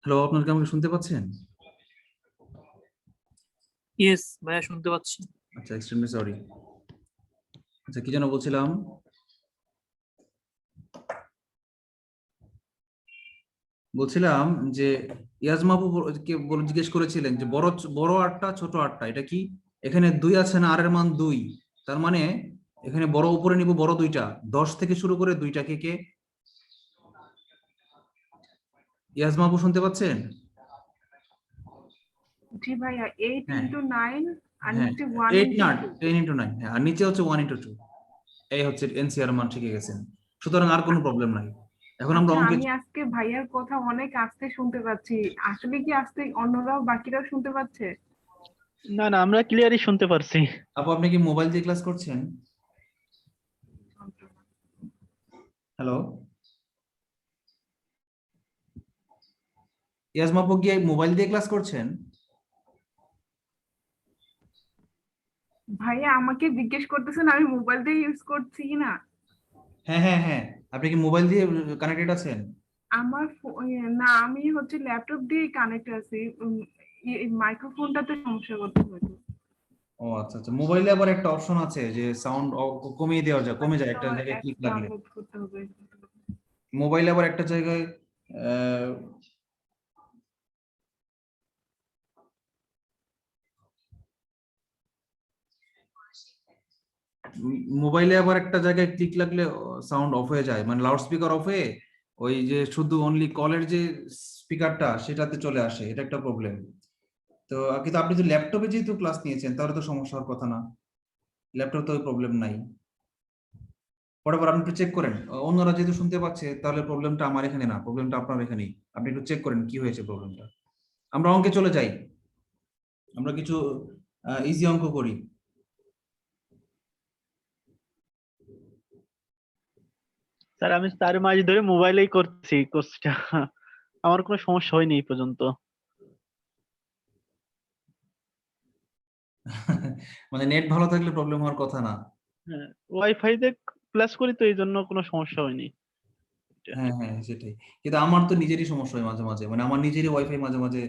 হ্যালো, আপনার কি আমাকে শুনতে পাচ্ছেন? ইয়েস ভাইয়া, শুনতে পাচ্ছি। আচ্ছা, এক্সট্রিমলি সরি। আচ্ছা, কি যেন বলছিলাম? বলছিলাম যে ইয়াজমাবু জিজ্ঞেস করেছিলেন যে বড় বড় আটটা ছোট আটটা এটা কি? এখানে 2 আছে না, আর এর মান 2, তার মানে এখানে বড় উপরে নিব, বড় 2টা, 10 থেকে শুরু করে 2টা। কে কে ইয়াজমাবু শুনতে পাচ্ছেন? জি ভাইয়া, 8 হ্যাঁ into 9 আর হ্যাঁ, নিচে 1 8 into না, 2। 10 into 9, হ্যাঁ, আর নিচে হচ্ছে 1 into 2। এই হচ্ছে এনসিআর মান, শিখে গেছেন, সুতরাং আর কোনো প্রবলেম নাই। এখন আমরা আচ্ছা, অঙ্কে আমি আজকে ভাইয়ার কথা অনেক আস্তে শুনতে পাচ্ছি, আসলে কি আস্তে অন্যরাও বাকিরাও শুনতে পাচ্ছে? না না, আমরা ক্লিয়ারই শুনতে পারছি। আপু আপনি কি মোবাইল দিয়ে ক্লাস করছেন? হ্যালো, ইয়াজমাপু কি মোবাইল দিয়ে ক্লাস করছেন? ভাইয়া আমাকে জিজ্ঞেস করতেছেন আমি মোবাইল দিয়ে ইউজ করছি কিনা? হ্যাঁ হ্যাঁ হ্যাঁ, আপনি কি মোবাইল দিয়ে কানেক্টেড আছেন? আমার না, আমি হচ্ছে ল্যাপটপ দিয়ে কানেক্ট আছি। মাইক্রোফোনটাতে সমস্যা করতে হয়তো। ও আচ্ছা আচ্ছা, মোবাইলে আবার একটা অপশন আছে যে সাউন্ড কমিয়ে দেওয়া যায়, কমে যায় একটা জায়গায় ক্লিক লাগলে। ডাউনলোড করতে হবে। মোবাইলে আবার একটা জায়গায় আহ, মোবাইলে আবার একটা জায়গায় ক্লিক লাগলে সাউন্ড অফ হয়ে যায়, মানে লাউড স্পিকার অফ হয়ে ওই যে শুধু অনলি কলের যে স্পিকারটা সেটাতে চলে আসে, এটা একটা প্রবলেম। তো কিন্তু আপনি তো ল্যাপটপে যেহেতু ক্লাস নিয়েছেন তাহলে তো সমস্যা হওয়ার কথা না, ল্যাপটপ তো ওই প্রবলেম নাই। পরে আপনি একটু চেক করেন, অন্যরা যেহেতু শুনতে পাচ্ছে তাহলে প্রবলেমটা আমার এখানে না, প্রবলেমটা আপনার এখানেই। আপনি একটু চেক করেন কি হয়েছে প্রবলেমটা। আমরা অঙ্কে চলে যাই, আমরা কিছু ইজি অঙ্ক করি। স্যার আমি 4 মাস ধরে মোবাইলেই করছি কোর্সটা, আমার কোনো সমস্যা হয়নি এই পর্যন্ত। মানে নেট ভালো থাকলে প্রবলেম হওয়ার কথা না। হ্যাঁ, ওয়াইফাই তে ক্লাস করি তো এই জন্য কোনো সমস্যা হয়নি। হ্যাঁ হ্যাঁ সেটাই, কিন্তু আমার তো নিজেরই সমস্যা হয় মাঝে মাঝে, মানে আমার নিজেরই ওয়াইফাই মাঝে মাঝে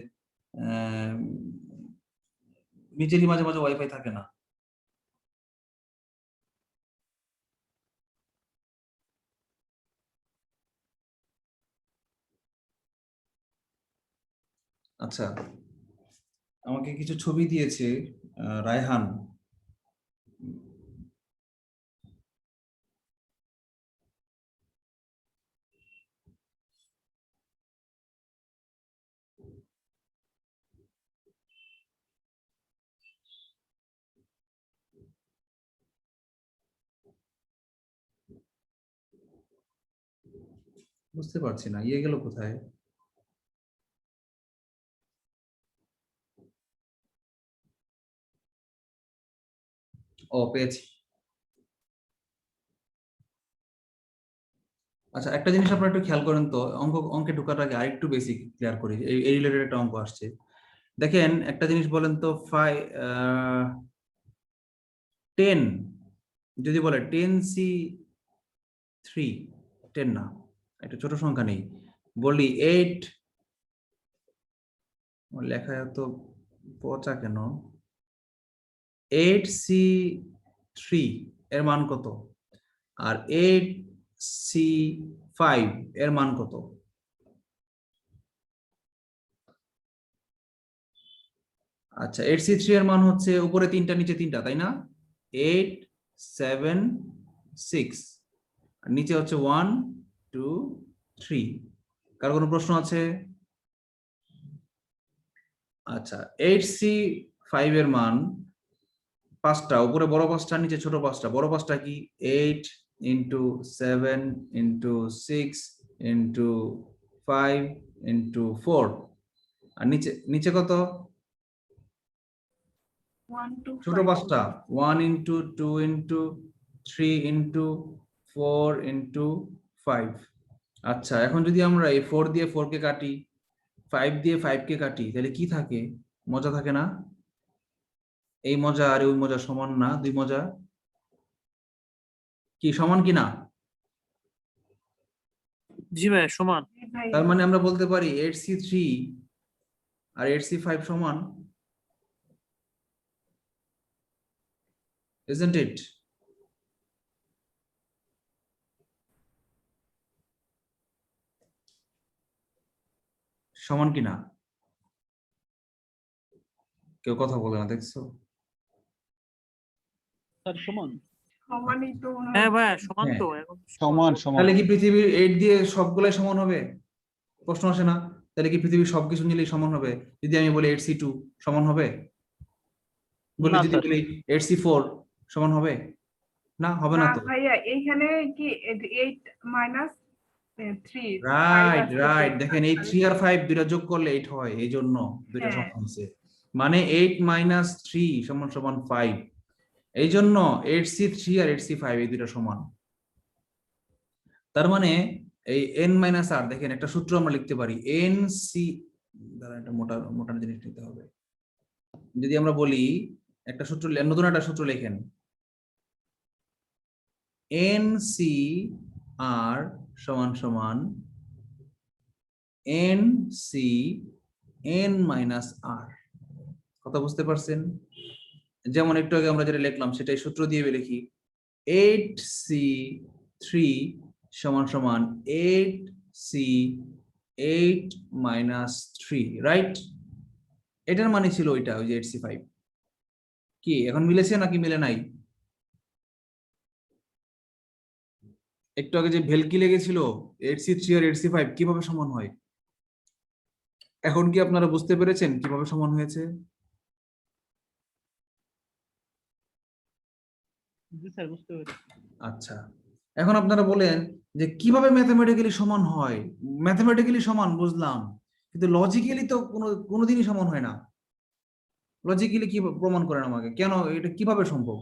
আহ, নিজেরই মাঝে মাঝে ওয়াইফাই থাকে না। আচ্ছা, আমাকে কিছু ছবি দিয়েছে রায়হান। বুঝতে পারছি না ইয়ে গেল কোথায়। ও পেয়েছি। আচ্ছা, একটা জিনিস আপনারা একটু খেয়াল করেন তো, অঙ্কে ঢোকার আগে আরেকটু বেসিক ক্লিয়ার করি, এই রিলেটেড একটা অঙ্ক আসছে। দেখেন একটা জিনিস বলেন তো, 10 যদি বলে 10C3, 10 না, একটা ছোট সংখ্যা নেই, বলি 8, লেখা এত পচা কেন, 8C3 এর মান কত, আর 8C5 এর মান কত? আচ্ছা, 8C3 এর মান হচ্ছে উপরে 3টা নিচে 3টা, তাই না? 8, 7, 6, আর নিচে হচ্ছে 1, 2, 3। কার কোনো প্রশ্ন আছে? আচ্ছা, 8C5 এর মান 5টা, উপরে বড় 5টা নিচে ছোট 5টা। বড় 5টা কি? 8 ইন্টু 7 ইন্টু 6 ইন্টু 5 ইন্টু 4। আর নিচে নিচে কত? 1 to ছোট 5 5টা, 1 ইন্টু 2 ইন্টু 3 ইন্টু 4 ইন্টু 5। আচ্ছা, এখন যদি আমরা এই 4 দিয়ে 4 কে কাটি, 5 দিয়ে 5 কে কাটি, তাহলে কি থাকে? মজা থাকে না? এই মজা আর ওই মজা সমান না? দুই মজা কি সমান কি না? জি ভাইয়া সমান। জি ভাইয়া। তার মানে আমরা বলতে পারি 8C3 আর 8C5 সমান, isn't it? সমান কি না? কেউ কথা বলে না, দেখছো? স্যার সমান। সমানই তো মনে হ্যাঁ ভাইয়া হচ্ছে। সমান হ্যাঁ। তো এখন সমান সমান তাহলে কি পৃথিবীর 8 দিয়ে সবগুলাই সমান হবে? প্রশ্ন আসে না? তাহলে কি পৃথিবীর সবকিছু নিলেই সমান হবে? যদি আমি বলি 8C2 সমান হবে, বলি না যদি স্যার। বলি 8C4 সমান হবে? না, হবে না না তো। ভাইয়া, এইখানে কি 8 মাইনাস 3, 5 রাইট আসতেছে। রাইট, দেখেন এই 3 আর 5 দুইটা যোগ করলে 8 হয়, এই জন্য দুইটা হ্যাঁ। সমান হয়েছে। মানে 8 মাইনাস 3 সমান সমান 5, এই জন্য 8C3 আর 8C5 এই দুইটা সমান। তার মানে এই n মাইনাস আর, দেখেন একটা সূত্র আমরা লিখতে পারি, এন সি, দ্বারা একটা মোটা মোটা জিনিস নিতে হবে। যদি আমরা বলি একটা সূত্র, নতুন একটা সূত্র লেখেন, এন সি আর সমান সমান এন সি এন মাইনাস আর। কথা বুঝতে পারছেন? যেমন একটু আগে আমরা যেটা লিখলাম সেটাই সূত্র দিয়ে লিখি, 8C3 সমান সমান 8C8 মাইনাস 3, রাইট? এটার মানে ছিল ওইটা, ওই যে 8C5। কি এখন মিলেছে নাকি মিলে নাই? একটু আগে যে ভেলকি লেগেছিল 8C3 আর 8C5 কিভাবে সমান হয়, এখন কি আপনারা বুঝতে পেরেছেন কিভাবে সমান হয়েছে? জি স্যার বুঝতে পেরেছি। আচ্ছা, এখন আপনারা বলেন যে কিভাবে ম্যাথমেটিক্যালি সমান হয়। ম্যাথমেটিক্যালি সমান বুঝলাম, কিন্তু লজিক্যালি তো কোনোদিনই সমান হয় না। লজিক্যালি কি প্রমাণ করেন আমাকে, কেন এটা কিভাবে সম্ভব?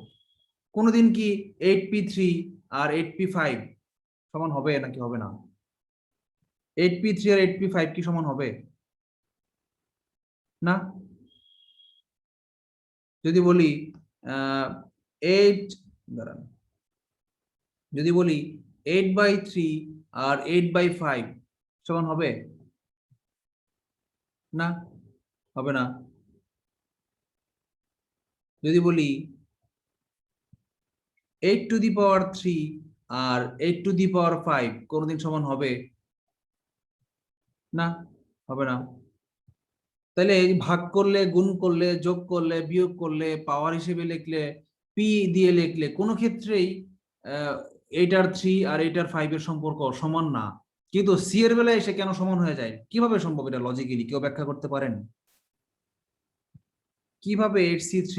কোনোদিন কি 8P3 আর 8P5 সমান হবে নাকি হবে না? 8P3 আর 8P5 কি সমান হবে? না। যদি বলি 8, দাঁড়ান, যদি বলি 8/3 আর 8/5 সমান হবে? না, হবে না। যদি বলি 8⁻³ আর 8⁵ কোনদিন সমান হবে? না, হবে না। তাহলে এই ভাগ করলে, গুণ করলে, যোগ করলে, বিয়োগ করলে, পাওয়ার হিসেবে লিখলে, পি দিয়ে লিখলে কোনো ক্ষেত্রেই 8/3 আর 8/5 এর সম্পর্ক সমান না। কিন্তু সি এর বেলায় এসে কেন সমান হয়ে যায়? কিভাবে সম্ভব? এটা লজিক্যালি কেউ ব্যাখ্যা করতে পারেন? কিভাবে 8C3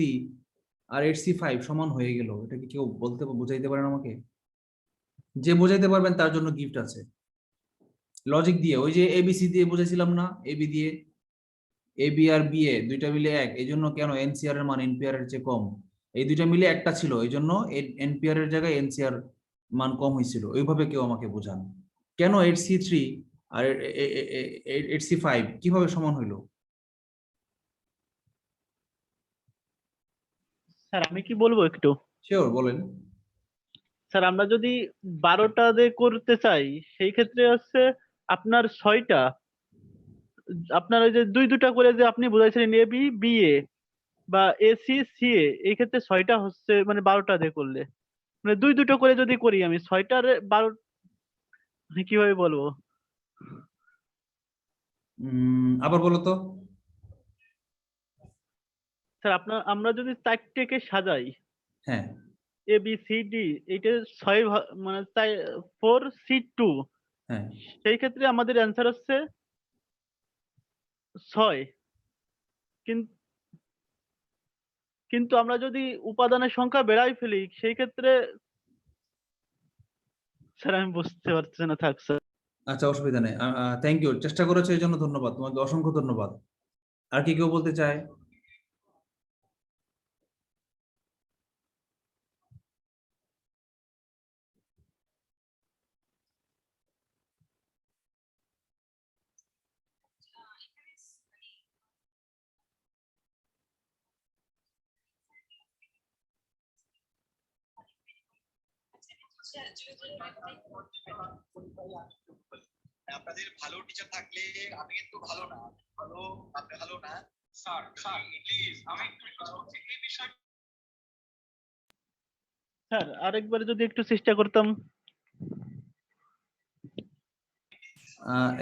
আর 8C5 সমান হয়ে গেল? এটা কি কেউ বুঝাইতে পারেন আমাকে? যে বোঝাইতে পারবেন তার জন্য গিফট আছে। লজিক দিয়ে, ওই যে এবিসি দিয়ে বুঝাইছিলাম না, এবি দিয়ে, এবি আর বিএ দুইটা মিলে এক, এই জন্য কেন এনসিআর এর মান এনপিআর এর চেয়ে কম? এই দুইটা মিলে একটা ছিল, এই জন্য এনপিআর এর জায়গায় এনসিআর মান কম হয়েছিল। ওইভাবে কেউ আমাকে বোঝান কেন 8C3 আর 8C5 কিভাবে সমান হইলো? স্যার আমি কি বলবো একটু? শিওর, বলেন। স্যার আমরা যদি 12টা দিয়ে করতে চাই সেই ক্ষেত্রে হচ্ছে আপনার 6টা, আপনার ওই যে দুটা করে যে আপনি বুঝাইছিলেন এ বি বি এ বা এসি সি এ, এই ক্ষেত্রে 6টা হচ্ছে মানে 12টা দিয়ে করলে, মানে দুটো করে যদি করি আমি 6টার 12, মানে কিভাবে বলবো আবার বলো তো। স্যার? আমরা যদি 4টেকে সাজাই হ্যাঁ, এ বি সি ডি, এইটা 6 মানে 4C2, হ্যাঁ, সেই ক্ষেত্রে আমাদের অ্যান্সার হচ্ছে 6। কিন্তু কিন্তু আমরা যদি উপাদানের সংখ্যা বেড়াই ফেলি সেই ক্ষেত্রে, স্যার আমি বুঝতে পারছি না, থাক স্যার। আচ্ছা, অসুবিধা নেই। থ্যাংক ইউ, চেষ্টা করেছো এই জন্য ধন্যবাদ তোমাকে, অসংখ্য ধন্যবাদ। আর কি কেউ বলতে চায়? আপনাদের ভালো টিচার থাকলে আমি কিন্তু ভালো না, ভালো আপনি ভালো না স্যার। স্যার প্লিজ আমি একটু রিকোয়েস্ট করছি এই বিষয়ে। স্যার আরেকবার যদি একটু চেষ্টা করতাম।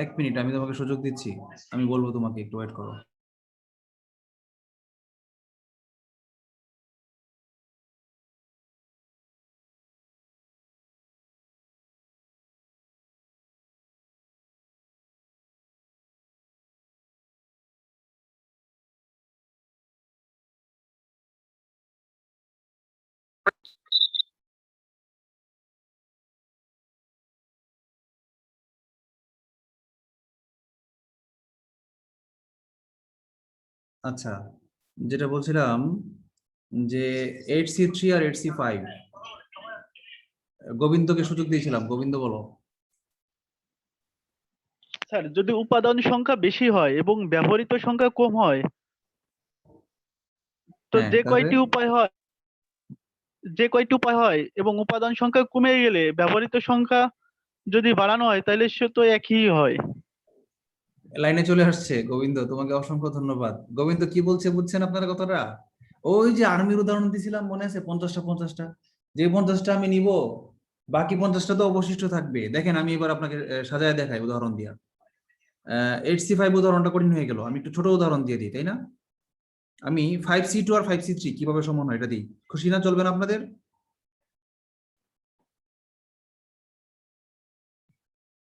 1 মিনিট, আমি তোমাকে সুযোগ দিচ্ছি, আমি বলবো তোমাকে, একটু ওয়েট করো। আচ্ছা, যেটা বলছিলাম যে 8C3 আর 8C5, গোবিন্দকে সুযোগ দিয়েছিলাম। গোবিন্দ বলো। স্যার যদি উপাদান সংখ্যা বেশি হয় এবং ব্যবহৃত সংখ্যা কম হয়, তো হ্যাঁ, যে তাহলে কয়টি উপায় হয় এবং উপাদান সংখ্যা কমে গেলে ব্যবহৃত সংখ্যা যদি বাড়ানো হয় তাহলে সে তো একই হয়। লাইনে চলে আসছে গোবিন্দ, তোমাকে অসংখ্য ধন্যবাদ। গোবিন্দ কি বলছে বুঝছেন আপনারা কথাটা? ওই যে আর্মির উদাহরণ দিয়েছিলাম, মনে আছে? 50টা, যে 50টা আমি নিব, বাকি 50টা তো অবশিষ্ট থাকবে। দেখেন, আমি এবার আপনাকে সাজায় দেখাই উদাহরণ দিয়া। 8C5 উদাহরণটা কঠিন হয়ে গেল, আমি একটু ছোট উদাহরণ দিয়ে দিই, তাই না? আমি 5C2 আর 5C3 কিভাবে সমান হয় এটা দিই। খুশি না? চলবে না আপনাদের?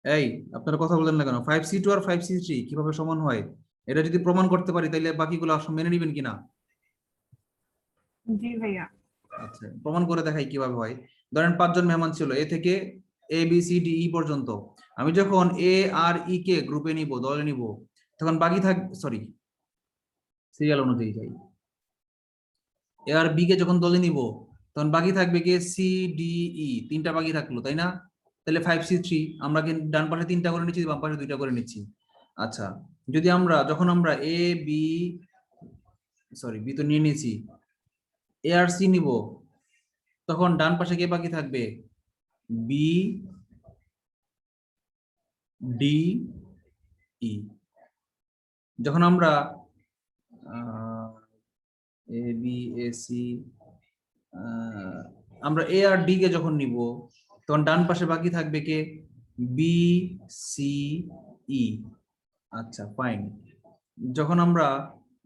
এই, আপনারা কথা বলেন না কেন? 5C2 আর 5C3 কিভাবে সমান হয় এটা যদি প্রমাণ করতে পারি তাহলে বাকিগুলো মেনে নিবেন কিনা? জি ভাইয়া। আচ্ছা, প্রমাণ করে দেখাই কিভাবে হয়। ধরেন 5 জন মেহমান ছিল, এ থেকে A B C D E পর্যন্ত। আমি যখন এ আর ই কে গ্রুপে নিব, দলে নিব, তখন বাকি সরি, সিরিয়াল অনুযায়ী যাই। এ আর বি কে যখন দলে নিব, তখন বাকি থাকবে কি সি ডি ই, 3টা বাকি থাকলো, তাই না? তাহলে 5C3 আমরা কিন্তু ডান পাশে 3টা করে নিচ্ছি, বাম পাশে 2টা করে নিচ্ছি। আচ্ছা, যদি যখন আমরা এ বি, সরি বি তো নিয়ে নিয়েছি, এ আর সি নিব, তখন ডান পাশে কে বাকি থাকবে? B D E. যখন আমরা এ বি এ সি আমরা এ আর ডি কে যখন নিব, তখন ডান পাশে বাকি থাকবে কে? B C E. আচ্ছা ফাইন। যখন আমরা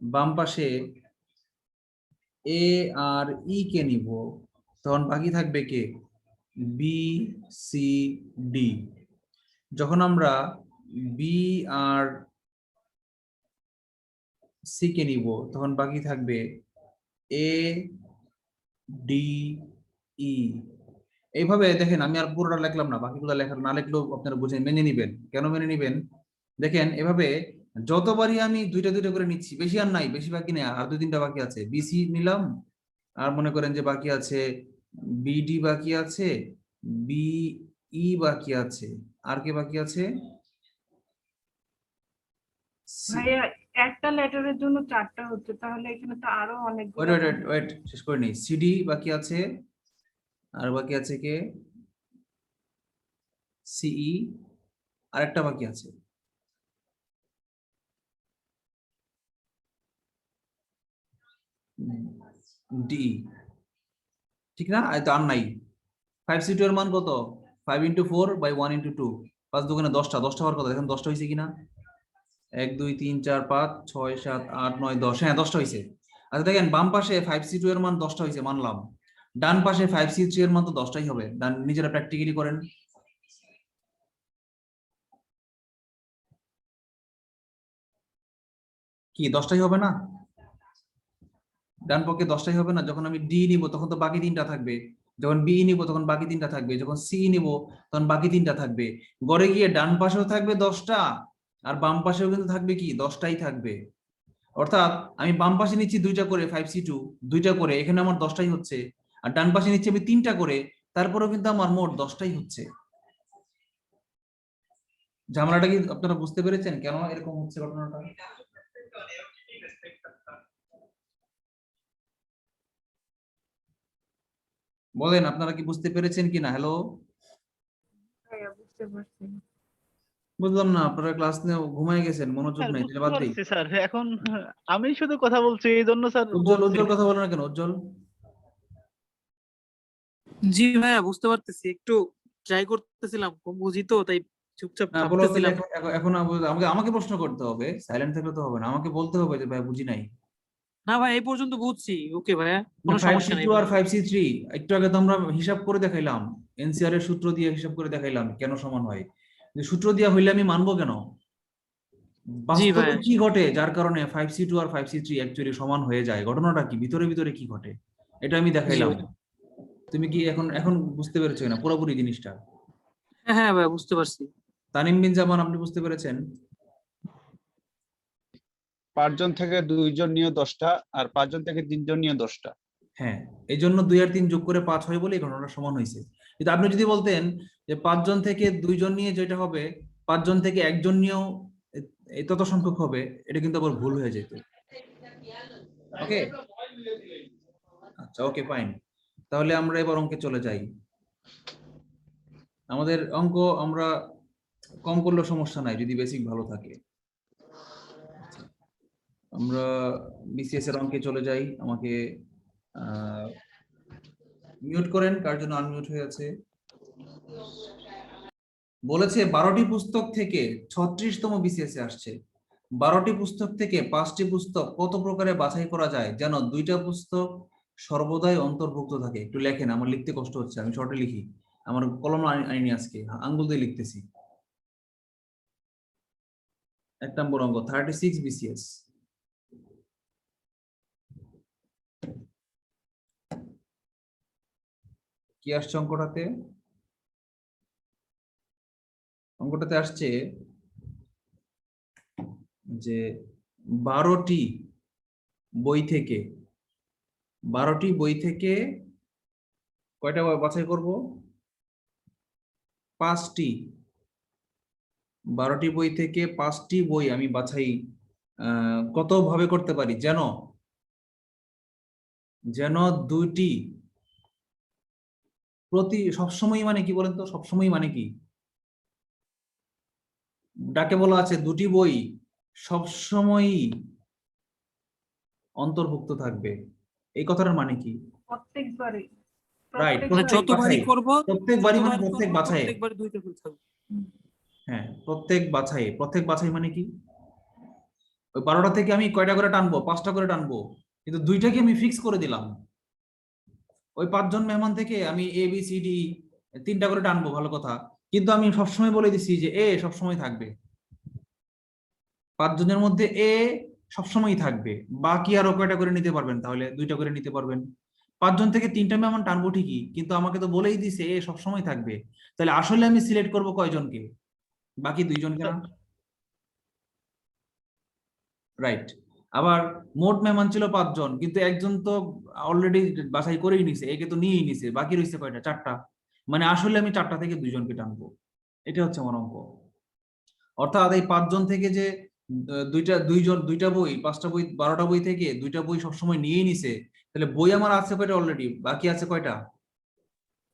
বাম পাশে এ আর ই কে নিব, তখন বাকি থাকবে কে? B C D. যখন আমরা বি আর সি কে নিব, তখন বাকি থাকবে এ ডি ই। এইভাবে দেখেন, আমি আর পুরোটা লিখলাম না, বাকিগুলো লেখা না লিখলেও আপনারা বুঝে মেনে নিবেন। কেন মেনে নিবেন? দেখেন এভাবে যতবারই আমি দুইটা দুইটা করে নিচ্ছি, বেশি আর নাই, বেশি বাকি নেই, আর দুই তিনটা বাকি আছে। বিসি নিলাম, আর মনে করেন যে বাকি আছে বিডি বাকি আছে, বিই বাকি আছে, আর কে বাকি আছে? ভাইয়া একটা লেটারের জন্য 4টা হচ্ছে, তাহলে এখানে তো আরো অনেকগুলো ওয়েট ওয়েট ওয়েট, শেষ করে নেই। সিডি বাকি আছে, আর বাকি আছে কে? সিই, আর একটা বাকি আছে ডি। ঠিক না? তো আর নাই। 5C2 এর মান কত? 5 × 4 / 1 × 2, 5 দুগুণে 10টা। 10টা হওয়ার কথা, দেখেন 10টা হয়েছে কিনা? 1 2 3 4 5 6 7 8 9 10। হ্যাঁ 10টা হয়েছে। আচ্ছা দেখেন, বাম পাশে 5C2 এর মান 10টা হয়েছে, মানলাম। ডান পাশে 5C3 এর মান তো 10টাই হবে। ডান, নিজেরা প্র্যাকটিক্যালি করেন। কি 10টাই হবে না? ডান পক্ষে 10টাই হবে না? যখন আমি ডি নিব, তখন তো বাকি 3টা থাকবে। যখন বি নিব, তখন বাকি 3টা থাকবে। যখন সি নিব, তখন বাকি 3টা থাকবে। গড়ে গিয়ে ডান পাশেও থাকবে 10টা, আর বাম পাশেও কিন্তু থাকবে কি? 10টাই থাকবে। অর্থাৎ আমি বাম পাশে নিচ্ছি 2টা করে 5C2, 2টা করে, এখানে আমার 10টাই হচ্ছে। আর ডান পাশে নিচ্ছি আমি 3টা করে, তারপরেও কিন্তু আমার মোট 10টাই হচ্ছে। ঝামেলাটা কি আপনারা বুঝতে পেরেছেন কেন এরকম হচ্ছে ঘটনাটা? বলেন, আপনারা কি বুঝতে পেরেছেন কিনা? হ্যালো, ভাইয়া বুঝতে পারছি। বুঝলাম না, আপনারা ক্লাস নিয়ে ঘুমায় গেছেন, মনোযোগ স্যার নাই, বুঝতে তাহলে বাদ দিই। পারছি স্যার, এখন আমি শুধু কথা বলছি এই জন্য স্যার উজ্জ্বল, বলছি। উজ্জ্বল কথা বলে না কেন? উজ্জ্বল, জি ভাইয়া বুঝতে পারতেছি, একটু ট্রাই করতেছিলাম, কম বুঝি তো তাই চুপচাপ না বলো তাহলে। ভাবতেছিলাম। এখন আমাকে আমাকে প্রশ্ন করতে হবে, সাইলেন্ট থাকলে তো হবে না। আমাকে বলতে হবে যে ভাই বুঝি নাই। না ভাই এই পর্যন্ত বুঝছি, ওকে ভাইয়া, না কোনো ফাইভ সি সমস্যা নেই টু আর ভাইয়া। 5C3 একটু আগে তো আমরা হিসাব করে দেখাইলাম, এনসিআর এর সূত্র দিয়ে হিসাব করে দেখাইলাম কেন সমান হয়। যে সূত্র দিয়ে হইলে আমি মানবো কেন? জি বাস্তবে ভাইয়া। কি ঘটে যার কারণে 5C2 আর 5C3 অ্যাকচুয়ালি সমান হয়ে যায়? ঘটনাটা কি, ভিতরে ভিতরে কি ঘটে, এটা আমি জি দেখাইলাম। ভাইয়া। তুমি কি এখন এখন বুঝতে পেরেছো না পুরোপুরি জিনিসটা? হ্যাঁ হ্যাঁ ভাইয়া বুঝতে পারছি। তানিম বিন জামান, আপনি বুঝতে পেরেছেন? 5 জন থেকে 2 জন নিয়ে 10টা, আর 5 জন থেকে 3 জন নিয়ে 10টা। হ্যাঁ, এই জন্য 2 আর 3 যোগ করে 5 হয় বলে এই ঘটনাটা সমান হয়েছে। কিন্তু আপনি যদি বলতেন যে 5 জন থেকে 2 জন নিয়ে যেটা হবে, 5 জন থেকে 1 জন নিয়েও এই তত সংখ্যক হবে, এটা কিন্তু আবার ভুল হয়ে যেত। ওকে, আচ্ছা ওকে ফাইন। তাহলে আমরা এবার অঙ্কে চলে যাই। আমাদের অঙ্ক আমরা কম করলেও সমস্যা নাই যদি বেসিক ভালো থাকে। আমরা বিসিএস এর অঙ্কে চলে যাই। আমাকে মিউট করেন, কার জন্য আনমিউট হয়ে আছে। বলেছে 12টি পুস্তক থেকে 36তম বিসিএস এ আসছে। 12টি পুস্তক থেকে 5টি পুস্তক কত প্রকারে বাছাই করা যায় যেন 2টা পুস্তক সর্বদাই অন্তর্ভুক্ত থাকে? একটু লেখেন, আমার লিখতে কষ্ট হচ্ছে, আমি শর্টে লিখি, আমার কলম আনিনি আজকে, আঙ্গুল দিয়ে লিখতেছি। 1 নম্বর অঙ্ক 36 বিসিএস। কি আসছে অঙ্কটাতে? অঙ্কটাতে আসছে যে 12টি বই থেকে, 12টি বই থেকে কয়টা বাছাই করব? 5টি। 12টি বই থেকে 5টি বই আমি বাছাই কত ভাবে করতে পারি যেন যেন দুইটি সবসময় মানে কি বলেন তো, সবসময় মানে কি? ডাকে বলা আছে দুটি বই সবসময়ই অন্তর্ভুক্ত থাকবে, এই কথাটার মানে কি? প্রত্যেকবারই রাইট, মানে প্রত্যেক যতবারই বাছাই। করব প্রত্যেকবারই মানে যতবারই প্রত্যেক করব বাছাই। প্রত্যেকবার দুইটা করে থাকবে। হ্যাঁ, প্রত্যেক বাছাই। প্রত্যেক বাছাই মানে কি? ওই 12টা থেকে আমি কয়টা করে টানবো? 5টা করে টানবো, কিন্তু দুইটাকে আমি ফিক্স করে দিলাম। ওই 5জন মেহমান থেকে আমি এ বি সি ডি 3টা করে টানবো, ভালো কথা, কিন্তু আমি সবসময় বলে দিছি যে এ সবসময় থাকবে। 5জনের মধ্যে এ সবসময় থাকবে, বাকি আরো কয়টা করে নিতে পারবেন? তাহলে 2টা করে নিতে পারবেন। 5জন থেকে 3টা মেহমান টানবো ঠিকই, কিন্তু আমাকে তো বলেই দিছে এ সবসময় থাকবে। তাহলে আসলে আমি সিলেক্ট করব কয়জনকে? বাকি 2জনকে না? রাইট। আবার মোট মেহমান ছিল 5জন, কিন্তু একজন তো অলরেডি বাছাই করেই নিছে, একে তো নিয়েই নিছে, বাকি রয়েছে কয়টা? 4টা। মানে আসলে আমি 4টা থেকে 2জনকে টানবো, এটা হচ্ছে আমার অঙ্ক। অর্থাৎ এই 5জন থেকে যে দুইটা বই, 5টা বই, 12টা বই থেকে 2টা বই সবসময় নিয়েই নিছে, তাহলে বই আমার আছে কয়টা অলরেডি? বাকি আছে কয়টা?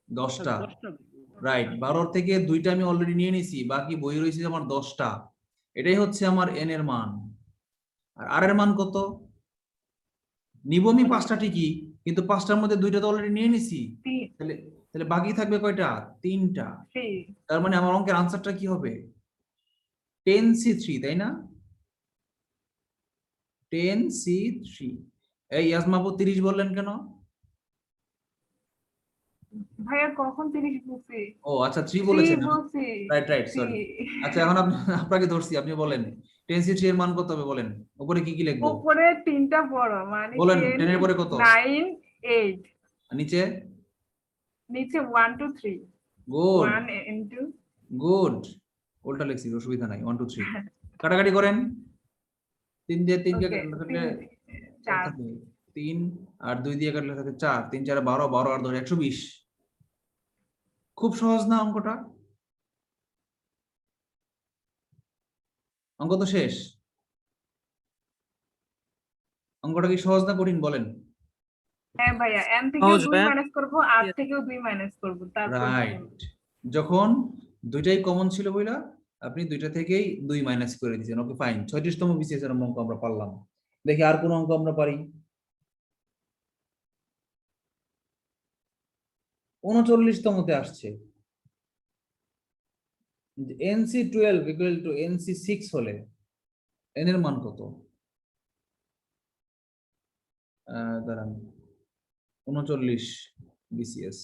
10টা। 10টা। রাইট, 12 থেকে 2টা আমি অলরেডি নিয়ে নিছি, বাকি বই রয়েছে আমার 10টা। এটাই হচ্ছে আমার এন এর মান। আর আর এর মান কত? নিব আমি 5টা ঠিকই, কিন্তু 5টার মধ্যে 2টা তো অলরেডি নিয়ে নিছি। তাহলে তাহলে বাকি থাকবে কয়টা? 3টা। তার মানে আমার অঙ্কের আনসারটা কি হবে? 10C3, তাই না? 10C3। এই ইয়াসমাবু 30 বললেন কেন? ভাইয়া কখন 30 বলছি? ও আচ্ছা, 3 3 বলেছেন। বলছি। Right right, sorry. আচ্ছা, এখন আপনাকে ধরছি, আপনি বলেন 10C3 এর মান কত হবে বলেন। উপরে কি কি লিখবো উপরে 3টা বড় মানে বলেন? 10, 10 এর পরে কত? 9, 8, নিচে? নিচে 1 2 3, গুড 1 and 2। গুড, উল্টা লিখছি, অসুবিধা নাই। 1 2 3 কাটাকাটি করেন। 3 দিয়ে 3 কে ওকে, কাটলে 4। থাকে 3, আর 2 দিয়ে কাটলে থাকে 4, 3 4 12, 12 আর 2 120। খুব সহজ না অঙ্কটা? অঙ্ক তো শেষ। অঙ্কটা কি সহজ না কঠিন বলেন? হ্যাঁ ভাইয়া, n থেকেও সহজ 2 ভাইয়া। মাইনাস করব, r থেকেও 2 মাইনাস করব, তারপর রাইট, যখন দুইটাই কমন ছিল বইলা আপনি 2টা থেকেই 2 মাইনাস করে দিয়েছেন। ওকে ফাইন, 36তম বিসিএস এর অঙ্ক আমরা পারলাম। দেখি আর কোন অঙ্ক আমরা পারি। 39তমতে আসছে, NC12 ইকুয়াল টু NC6 হলে n এর মান কত? দাঁড়ান, 39 বিসিএস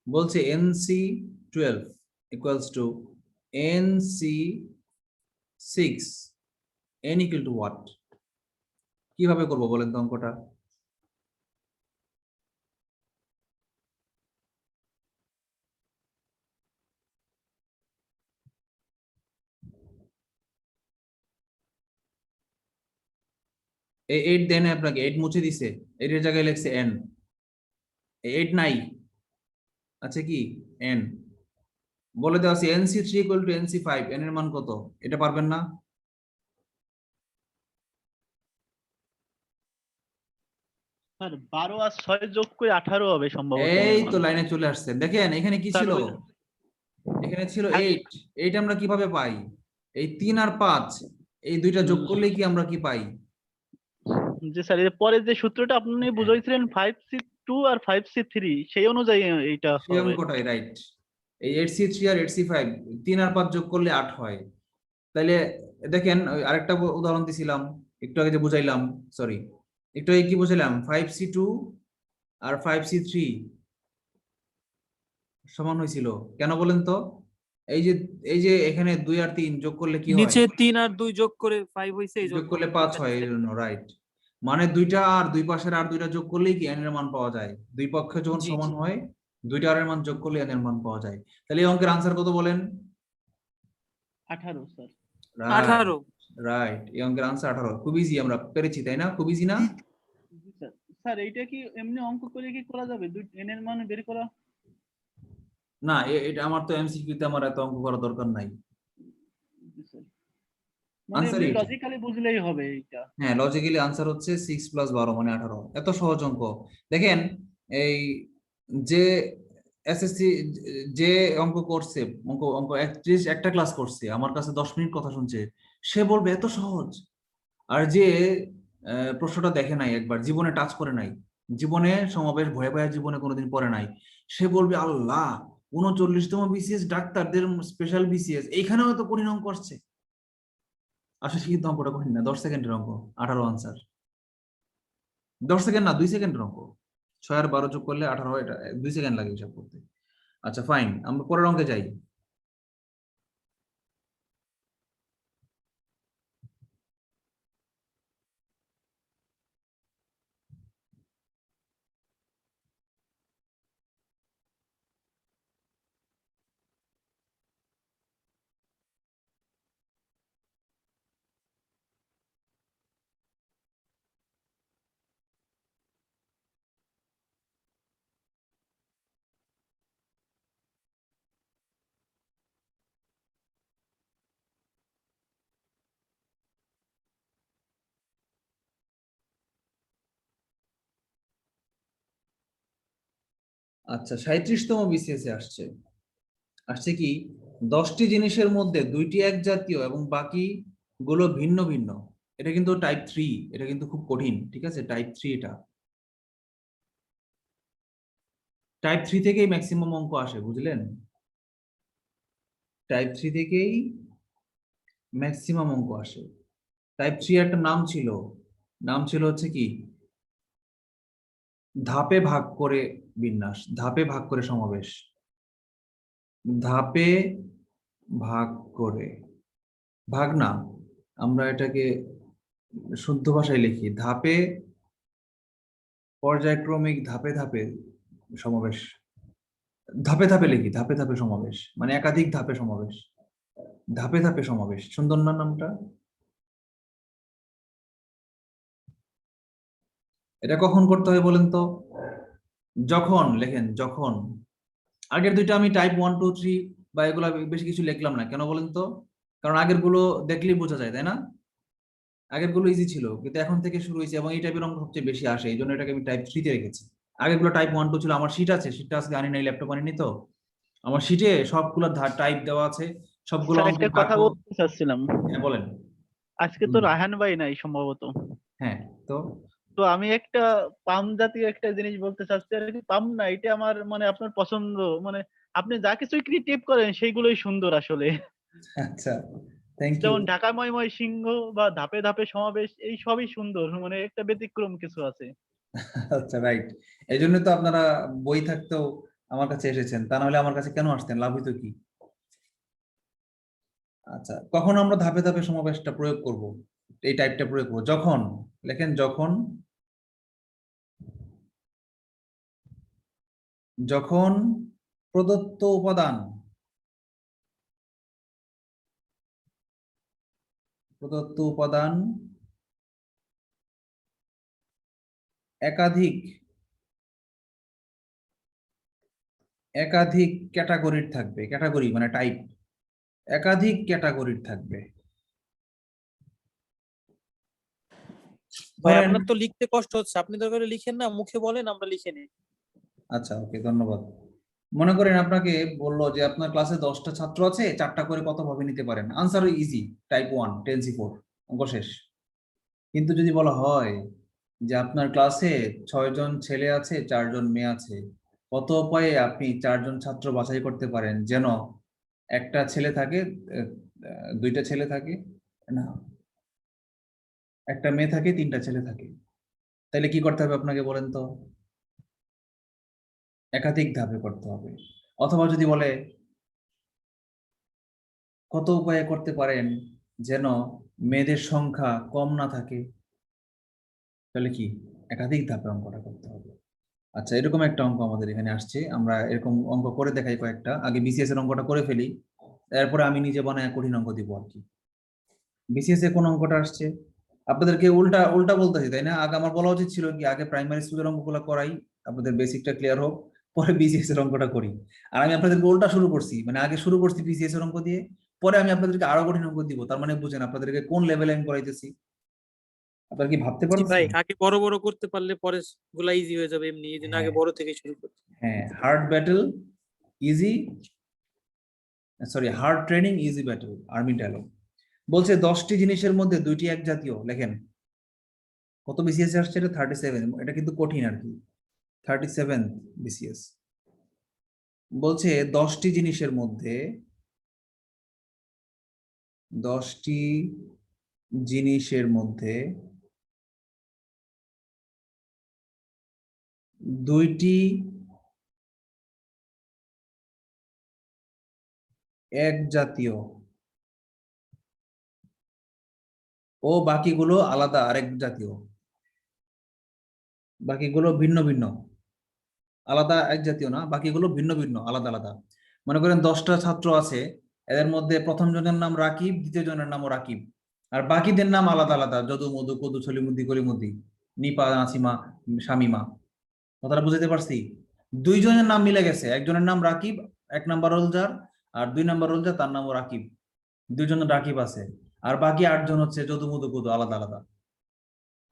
বলছে NC12 equals to NC6, n equal to what? কিভাবে করবো বলেন তো অঙ্কটা? এই 8 দেন, আপনাকে 8 মুছে দিছে, 8 এর জায়গায় লিখছে n। 8 নাই, আচ্ছা কি n? বলে দেওয়া আছে NC3 equal to NC5, n এর মান কত? এটা পারবেন না? স্যার 12 আর 6 যোগ করে 18 হবে সম্ভবত। এই তো লাইনে চলে আসছেন, দেখেন এখানে কি স্যার ছিল? ওই এখানে ছিল 8। 8 আমরা কিভাবে পাই? এই 3 আর 5 এই দুইটা যোগ করলে কি আমরা কি পাই? যে স্যার এর পরে যে সূত্রটা আপনি বুঝাইছিলেন 5C2 আর 5C3 সেই অনুযায়ী এইটা সেই হবে। অঙ্কটাই রাইট। এই 8C3 আর 8C5 3 আর 5 যোগ করলে 8 হয়। তাইলে দেখেন আরেকটা উদাহরণ দিছিলাম একটু আগে, যে বুঝাইলাম, সরি একটু আগে কি বুঝাইলাম, 5C2 আর 5C3 সমান হয়েছিল কেন বলেন তো? এই যে এখানে 2 আর 3 যোগ করলে কি হয়? নিচে 3 আর 2 যোগ করে 5 হইছে, এই যোগ করলে 5 হয়, এই জন্য রাইট। মানে দুইটা আর দুই পাশের আর দুইটা যোগ করলেই কি n এর মান পাওয়া যায়। দুই পক্ষে যখন জি, সমান জি। হয়, দুইটা আর এর মান যোগ করলে n এর মান পাওয়া যায়। তাহলে এই অঙ্কের আনসার কত বলেন? 18 স্যার। রাইট 18। রাইট, এই অঙ্কের আনসার 18। খুব ইজি, আমরা পেরেছি তাই না? খুব ইজি না? জি স্যার। স্যার এইটা কি এমনি অঙ্ক করে কি করা যাবে? n এর মান বের করা? না, এটা আমার তো এমসিকিউ তে আমার এত অঙ্ক করার দরকার নাই। জি স্যার। মানে Answer এমনি এইটা। লজিক্যালি বুঝলেই হবে এইটা। হ্যাঁ, লজিক্যালি আনসার হচ্ছে 6 + 12 মানে 18। এত সহজ অঙ্ক। দেখেন এই যে এসএসসি যে অঙ্ক করছে, অঙ্ক অঙ্ক একটা ক্লাস করছে, আমার কাছে 10 মিনিট কথা শুনছে, সে বলবে এত সহজ। আর যে প্রশ্নটা দেখে নাই, একবার জীবনে টাচ করে নাই, জীবনে সমাবেশ ভয়ে ভয়ে জীবনে কোনোদিন পড়ে নাই, সে বলবে আল্লাহ 39তম বিসিএস, ডাক্তারদের স্পেশাল বিসিএস, এইখানেও তো কঠিন অঙ্ক আসছে। আসলে কিন্তু অঙ্কটা কঠিন না, 10 সেকেন্ডের অঙ্ক, 18 আনসার। 10 সেকেন্ড না, 2 সেকেন্ডের অঙ্ক। 6 আর 12 যোগ করলে 18, এটা 2 সেকেন্ড লাগে হিসাব করতে। আচ্ছা ফাইন, আমরা পরের অঙ্কে যাই। আচ্ছা 37তম বিসিএস এ আসছে। আসছে কি, 10টি জিনিসের মধ্যে 2টি এক জাতীয় এবং বাকি গুলো ভিন্ন ভিন্ন। এটা কিন্তু টাইপ 3, এটা কিন্তু খুব কঠিন, ঠিক আছে, টাইপ 3 এটা। টাইপ 3 থেকেই ম্যাক্সিমাম অঙ্ক আসে, বুঝলেন? টাইপ 3 থেকেই ম্যাক্সিমাম অঙ্ক আসে। টাইপ 3 একটা নাম ছিল হচ্ছে কি, ধাপে ভাগ করে বিন্যাস, ধাপে ভাগ করে সমাবেশ, ধাপে ভাগ করে, ভাগ না, আমরা এটাকে শুদ্ধ ভাষায় লিখি, ধাপে পর্যায়ক্রমিক ধাপে ধাপে সমাবেশ, ধাপে ধাপে লিখি, ধাপে ধাপে সমাবেশ মানে একাধিক ধাপে সমাবেশ, ধাপে ধাপে সমাবেশ। সুন্দর না নামটা? এটা কখন করতে হয় বলেন তো? যখন, লেখেন যখন। আগের দুইটা আমি টাইপ 1 2 3 বা এগুলা বেশি কিছু লিখলাম না, কেন বলেন তো? কারণ আগের গুলো দেখলেই বোঝা যায়, তাই না? আগের গুলো ইজি ছিল, কিন্তু এখন থেকে শুরু হয়েছে এবং এই টাইপের অঙ্ক সবচেয়ে বেশি আসে, এই জন্য এটাকে আমি টাইপ 3 তে রেখেছি। আগের গুলো টাইপ 1 2 ছিল। আমার শিট আছে, শিটটা আজকে আনি নাই, ল্যাপটপ আনিনি তো। আমার শিটে সবগুলো টাইপ দেওয়া আছে, সবগুলো স্যার একটা অঙ্কের কথা দাগও। বলতে চাচ্ছিলাম, হ্যাঁ বলেন। আজকে তো রায়হান ভাই নাই সম্ভবত। হ্যাঁ, তো তো আমি একটা পাম জাতীয় একটা জিনিস বলতে চাচ্ছি, আর কি পাম না, এটা আমার মানে আপনার পছন্দ, মানে আপনি যা কিছুই ক্রিয়েটিভ করেন সেইগুলোই সুন্দর আসলে। আচ্ছা, থ্যাংক ইউ। যেমন ঢাকা ময় সিংহ বা ধাপে ধাপে সমাবেশ, এই সবই সুন্দর, মানে একটা ব্যতিক্রম কিছু আছে। আচ্ছা রাইট, এই জন্য তো আপনারা বই থাকতেও আমার কাছে এসেছেন, তা নাহলে আমার কাছে কেন আসতেন, লাভ হইতো কি? আচ্ছা, কখন আমরা ধাপে ধাপে সমাবেশটা প্রয়োগ করব, এই টাইপটা প্রয়োগ করব? যখন, লেখেন যখন, যখন প্রদত্ত উপাদান, প্রদত্ত উপাদান একাধিক একাধিক ক্যাটাগরির থাকবে, ক্যাটাগরি মানে টাইপ, একাধিক ক্যাটাগরির থাকবে। ভাই ধরেন, আপনার তো লিখতে কষ্ট হচ্ছে, আপনি দরকার হলে লিখেন না, মুখে বলেন, আমরা লিখে নিই। আচ্ছা ওকে, ধন্যবাদ। মনে করেন আপনাকে বললো যে আপনার ক্লাসে 10টা ছাত্র আছে, 4টা করে কত ভাবে নিতে পারেন? আনসার ইজি, টাইপ 1 10C4, অঙ্ক শেষ। কিন্তু যদি বলা হয় যে আপনার ক্লাসে 6 জন ছেলে আছে, 4 জন মেয়ে আছে, কত উপায়ে আপনি 4 জন ছাত্র বাছাই করতে পারেন যেন একটা ছেলে থাকে, 2টা ছেলে থাকে, না একটা মেয়ে থাকে, 3টা ছেলে থাকে, তাহলে কি করতে হবে আপনাকে বলেন তো? একাধিক ধাপে করতে হবে। অথবা যদি বলে কত উপায়ে করতে পারেন যেন মেয়েদের সংখ্যা কম না থাকে, তাহলে কি একাধিক ধাপে অঙ্কটা করতে হবে। আচ্ছা, এরকম একটা অঙ্ক আমাদের এখানে আসছে, আমরা এরকম অঙ্ক করে দেখাই কয়েকটা, আগে বিসিএস এর অঙ্কটা করে ফেলি, এরপরে আমি নিজে বানায় কঠিন অঙ্ক দিব আর কি। বিসিএস এ কোন অঙ্কটা আসছে? আপনাদেরকে উল্টা উল্টা বলতেছি, তাই না? আগে আমার বলা উচিত ছিল কি, আগে প্রাইমারি স্কুলের অঙ্কগুলো করাই, আপনাদের বেসিকটা ক্লিয়ার হোক, পরে বিসিএস এর অঙ্কটা করি। আর আমি আপনাদেরকে উল্টা শুরু করছি, মানে আগে শুরু করছি বিসিএস এর অঙ্ক দিয়ে, পরে আমি আপনাদেরকে আরো কঠিন অঙ্ক দিব, তার মানে বুঝেন আপনাদেরকে কোন লেভেলে আমি পড়াইতেছি। আপনারা কি ভাবতে জি ভাই, পারছেন? আগে বড় বড় করতে পারলে পরে গুলা ইজি হয়ে যাবে, এমনি এই জন্য আগে হ্যাঁ বড় থেকে শুরু করতে। হ্যাঁ, hard battle easy, sorry hard training easy battle, army dialogue. বলছে 10টি জিনিসের মধ্যে 2টি এক জাতীয়, লেখেন। কত বিসিএস আসছে এটা? 37, এটা কিন্তু কঠিন আর কি, 37 বিসিএস। বলছে 10টি জিনিসের মধ্যে, 10টি জিনিসের মধ্যে 2টি এক জাতীয় ও বাকিগুলো আলাদা আরেক জাতীয়, বাকিগুলো ভিন্ন ভিন্ন, আলাদা এক জাতীয় না, বাকিগুলো ভিন্ন ভিন্ন আলাদা আলাদা। মনে করেন 10টা ছাত্র আছে, এদের মধ্যে প্রথম জনের নাম রাকিব, দ্বিতীয় জনের নামও রাকিব, আর বাকিদের নাম আলাদা আলাদা, যদু মধু কদু ছলিমুদ্দি কলিমুদ্দি, নিপা নাসিমা শামিমা। কথাটা বুঝতে পারছি? দুইজনের নাম মিলে গেছে, একজনের নাম রাকিব, 1 নাম্বার রোল যার, আর 2 নাম্বার রোল যার, তার নামও রাকিব, দুইজনের রাকিব আছে, আর বাকি 8জন হচ্ছে যদু মধু কদু, আলাদা আলাদা।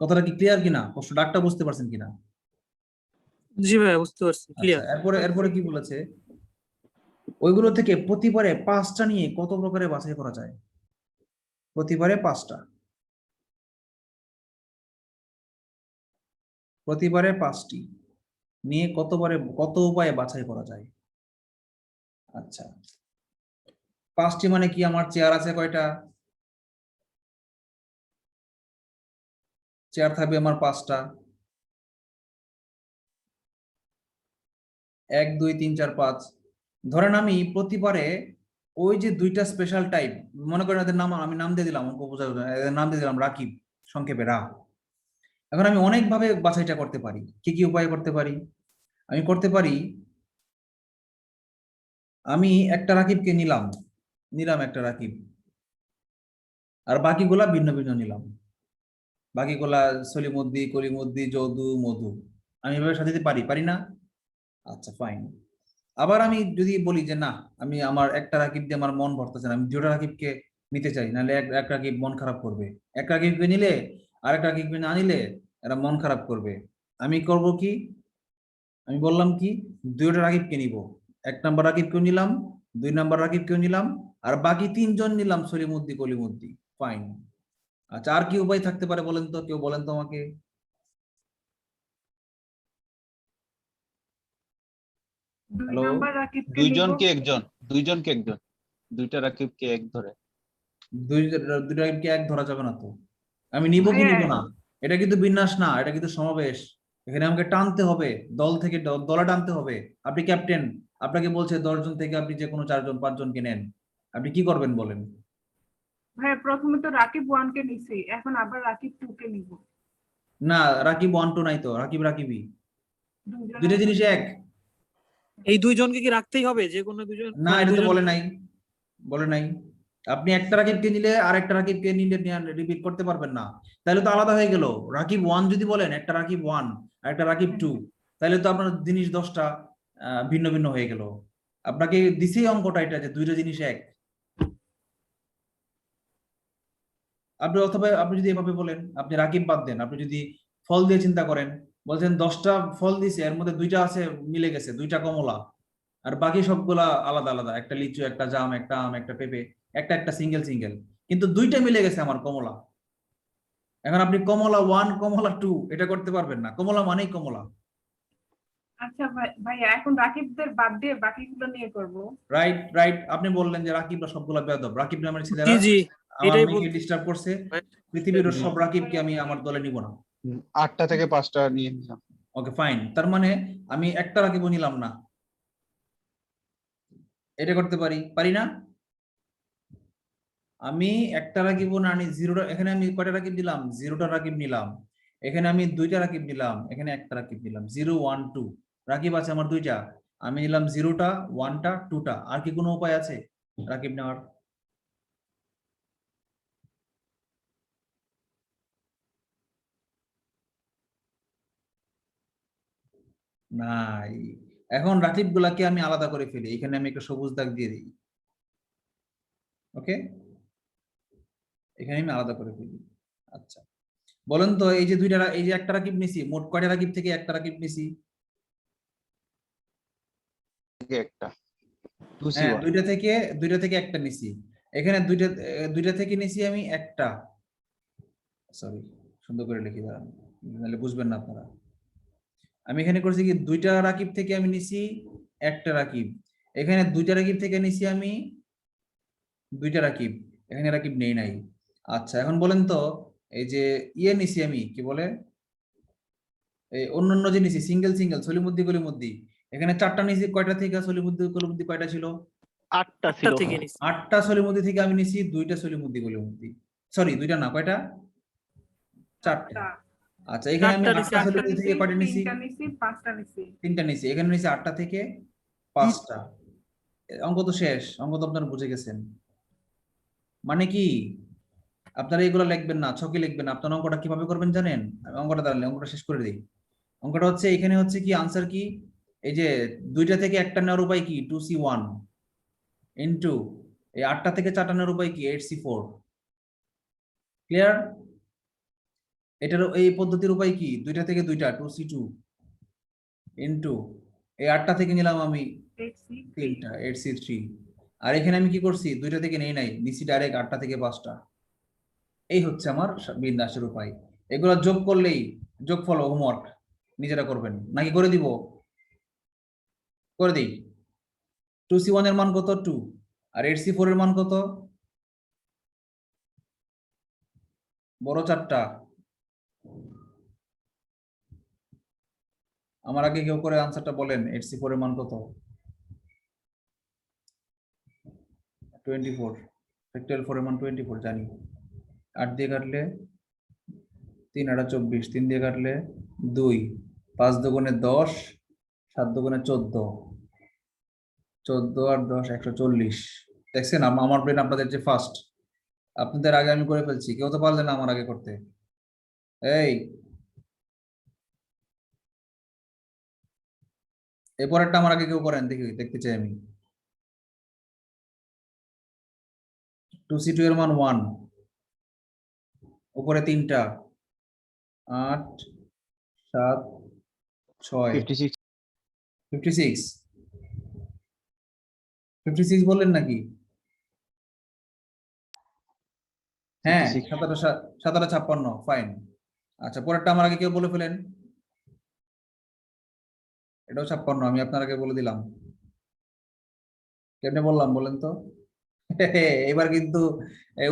কথাটা কি ক্লিয়ার কিনা? প্রশ্ন ডাকটা বুঝতে পারছেন কিনা? জি ভাই, বুঝতে পারছি, আচ্ছা, ক্লিয়ার। এরপরে এরপরে কি বলেছে, ওইগুলো থেকে প্রতিবারে 5টা নিয়ে কত প্রকারে বাছাই করা যায়? প্রতিবারে 5টা, প্রতিবারে 5টি নিয়ে কত উপায়ে বাছাই করা যায়? আচ্ছা, 5টি মানে কি, আমার চেয়ার আছে কয়টা? চেয়ার থাকবে আমার 5টা, 1 2 3 4 5। ধরেন আমি প্রতিবারে ওই যে 2টা স্পেশাল টাইপ, মনে করেন এদের নাম আমি নাম দিয়ে দিলাম, অঙ্ক বোঝার জন্য এদের নাম দিয়ে দিলাম রাকিব, সংক্ষেপে রা। এখন আমি অনেকভাবে বাছাইটা করতে পারি। কি কি উপায় করতে পারি? আমি করতে পারি, আমি একটা রাকিবকে নিলাম, একটা রাকিব, আর বাকিগুলা ভিন্ন ভিন্ন নিলাম, বাকিগুলা সলিমুদ্দি কলিমুদ্দি যদু মধু। আমি এভাবে সাজাতে পারি, পারি না? আচ্ছা ফাইন। আবার আমি যদি বলি যে না, আমি আমার একটা রাকিব দিয়ে আমার মন ভরতেছে না, আমি 2টা রাকিবকে নিতে চাই, নাহলে এক রাকিব মন খারাপ করবে। এক রাকিবকে নিলে আরেক রাকিবকে না নিলে এরা মন খারাপ করবে। আমি করব কি, আমি বললাম কি, 2টা রাকিবকে নিব, 1 নাম্বার রাকিবকেও নিলাম, 2 নাম্বার রাকিবকেও নিলাম, আর বাকি 3জন নিলাম সলিমুদ্দি কলিমুদ্দি। ফাইন। আচ্ছা, আর কি উপায় থাকতে পারে বলেন তো, কেউ বলেন তো আমাকে। 2 হ্যালো? নাম্বার রাকিবকে নিব। দুইজনকে একজন, দুইজনকে একজন, 2টা রাকিবকে এক ধরে। দুইটা রাকিবকে এক ধরা যাবে না তো। আমি নিব কি ভাইয়া নিব না, এটা কিন্তু বিন্যাস না, এটা কিন্তু সমাবেশ। এখানে আমাকে টানতে হবে, দল থেকে দলে টানতে হবে। আপনি ক্যাপ্টেন, আপনাকে বলছে 10জন থেকে আপনি যে কোনো 4 জন 5 জনকে নেন, আপনি কি করবেন বলেন? ভাইয়া প্রথমে তো রাকিব 1 কে নিছি, এখন আবার রাকিব 2 কে নিব। না, রাকিব 1 2 নাই তো, রাকিব রাকিবই, দুজনের দুইটা জিনিস এক। এই দুইজনকে কি রাখতেই হবে, যে কোনো দুজন, না, মানে এটা তো দুজন? বলে নাই, বলে নাই। আপনি একটা রাকিবকে নিলে আর একটা রাকিবকে নিলে রিপিট করতে পারবেন না, তাহলে তো আলাদা হয়ে গেল। রাকিব 1 যদি বলেন, একটা রাকিব 1 আর একটা রাকিব 2, তাহলে তো আপনার জিনিস 10টা ভিন্ন ভিন্ন হয়ে গেল। আপনাকে দিছেই অঙ্কটা এটা যে 2টা জিনিস এক। আপনি অথবা আপনি যদি এভাবে বলেন, আপনি রাকিব বাদ দেন, আপনি যদি ফল দিয়ে চিন্তা করেন, বলছেন 10টা ফল দিছে, এর মধ্যে 2টা আছে মিলে গেছে, 2টা কমলা, আর বাকি সবগুলা আলাদা আলাদা, একটা লিচু, একটা জাম, একটা আম, একটা পেঁপে, একটা একটা সিঙ্গেল সিঙ্গেল, কিন্তু 2টা মিলে গেছে আমার কমলা। এখন আপনি কমলা 1 কমলা 2 এটা করতে পারবেন না, কমলা মানেই কমলা। আচ্ছা ভাইয়া, এখন রাকিবদের বাদ দিয়ে বাকিগুলো নিয়ে করব। রাইট রাইট, আপনি বললেন যে রাকিবরা সবগুলা বেয়াদব, রাকিব নামের জি ছেলেরা জি, আমার এটাই মেয়েকে বলতে। ডিস্টার্ব করছে, ভাই, পৃথিবীর সব রাকিবকে আমি আমার দলে নিব না। 8টা থেকে 5টা নিয়ে নিলাম। ওকে ফাইন, তার মানে আমি একটা রাকিবও নিলাম না, এটা করতে পারি, পারি না? আমি একটা রাকিব না আনি 0টা, এখানে আমি কয়টা রাকিব দিলাম, 0টা রাকিব নিলাম, এখানে আমি 2টা রাকিব নিলাম, এখানে একটা রাকিব নিলাম, 0 1 2 রাকিব আছে আমার 2টা, আমি নিলাম 0টা 1টা 2টা। আর কি কোনো উপায় আছে রাকিব নেওয়ার? নাই। এখন রাকিব গুলাকে আমি আলাদা করে ফেলি, এখানে আমি একটা সবুজ দাগ দিয়ে দিই, ওকে, এখানে আমি আলাদা করে ফেলি। আচ্ছা, বলেন তো এই যে এই যে একটা রাকিব নিছি, মোট কয়টা রাকিব থেকে একটা রাকিব নিছি? একটা হ্যাঁ, 2C1 দুইটা থেকে একটা নিছি। এখানে দুইটা থেকে নিছি আমি একটা, সরি সুন্দর করে লিখি দাঁড়ান, নাহলে বুঝবেন না আপনারা। আমি এখানে করছি কি, দুইটা রাকিব থেকে আমি নিছি একটা রাকিব, এখানে দুইটা রাকিব থেকে নিছি আমি দুইটা রাকিব, এখানে রাকিব নেই নাই। আচ্ছা, এখন বলেন তো এই যে ইয়ে নিছি আমি, কি বলে, এই অন্যান্য যে নিছি সিঙ্গেল সলিমুদ্দি গলিমুদ্দি, এখানে চারটা নিছি, কয়টা থেকে সলিমুদ্দি গলিমুদ্দি কয়টা ছিল? 8টা 8টা ছিল। থেকে নিছি। 8টা সলিমুদ্দি থেকে আমি নিছি দুইটা সলিমুদ্দি গলিমুদ্দি, সরি দুইটা না, কয়টা? 4টা। আচ্ছা, এখানে আমি 4টা নিছি, 8টা সলিমুদ্দি থেকে কয়টা নিছি? 3টা নিছি, 5টা নিছি। 3টা নিছি। এখানে নিছি 8টা থেকে 5টা। অঙ্ক তো শেষ, অঙ্ক তো আপনারা বুঝে গেছেন। মানে কি, আপনারা এগুলো লিখবেন না, ছকে লিখবেন না। আপনারা অঙ্কটা কিভাবে করবেন জানেন? আমি অঙ্কটা দাঁড়ালে অঙ্কটা শেষ করে দিই। অঙ্কটা হচ্ছে, এখানে হচ্ছে কি আনসার কি, এই যে দুইটা থেকে একটা নেওয়ার উপায় কি 2C1 ইন্টু এই 8টা থেকে 4টা নেওয়ার উপায় কি 8C4। ক্লিয়ার? এটার এই পদ্ধতির উপায় কি, দুইটা থেকে দুইটা 2C2 ইন্টু এই 8টা থেকে নিলাম আমি 3টা 8C3। আর এখানে আমি কি করছি, দুইটা থেকে নেই নাই, নিচি ডাইরেক্ট 8টা থেকে 5টা। এই হচ্ছে আমার বিন্যাসের উপায়। এগুলো যোগ করলেই যোগফল, হোমওয়ার্ক নিজেরা করবেন নাকি করে দিব? করে দিই। 2C1 এর মান কত? 2। আর 8C4 এর মান কত? বড় 4টা। আমার আগে কেউ করে আনসারটা বলেন, 8C4 এর মান কত? 24। ফ্যাক্টরিয়াল 4 এর মান 24 জানি। 8 দিয়ে কাটলে 3 8 24, 3 দিয়ে কাটলে 2, 5 দুগুণে 10, 7 দুগুণে 14, 14 আর 10 140। দেখছেন আমার ব্রেন আপনাদের যে ফার্স্ট, আপনাদের আগে আমি করে ফেলছি, কেউ তো পারলেন না আমার আগে করতে। এই এরপরেরটা আমার আগে কেউ করেন দেখি, দেখতে চাই আমি। 2C2 এর মান 1, উপরে 3টা 8 7 6 56 56 56 বললেন নাকি? হ্যাঁ, 56 17 56 ফাইন। আচ্ছা, পরেরটা আমার আগে কেউ বলে ফেলেন। এটাও 56, আমি আপনার আগে বলে দিলাম। কেমনে বললাম বলেন তো? এবার কিন্তু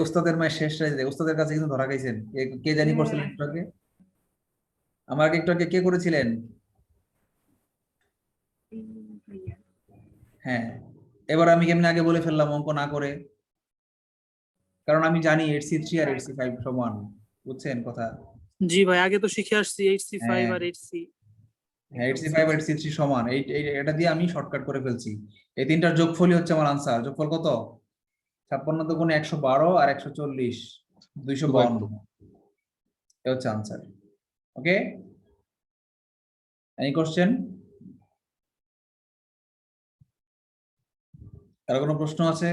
উস্তাদের মায়ের শেষ রাইতে উস্তাদের কাছে কিন্তু ধরা খাইছেন। কে জানি করছিলেন একটু আগে? আমার আগে একটু আগে কে করেছিলেন? হ্যাঁ, এবার আমি কেমনে আগে বলে ফেললাম অঙ্ক না করে, কারণ আমি জানি 8C3 আর 8C5 সমান। বুঝছেন কথা? জি ভাই, আগে তো শিখে আসছি 8C5 হ্যাঁ আর 8C। হ্যাঁ, 8C5 আর 8C3 সমান। এটা দিয়ে আমি শর্টকাট করে ফেলছি। এই তিনটার যোগফলই হচ্ছে আমার আনসার। যোগফল কত? 56 দুগুণে 112 আর 140 252। এটা হচ্ছে আনসার। ওকে, এনি কোশ্চেন? কারো কোনো প্রশ্ন আছে?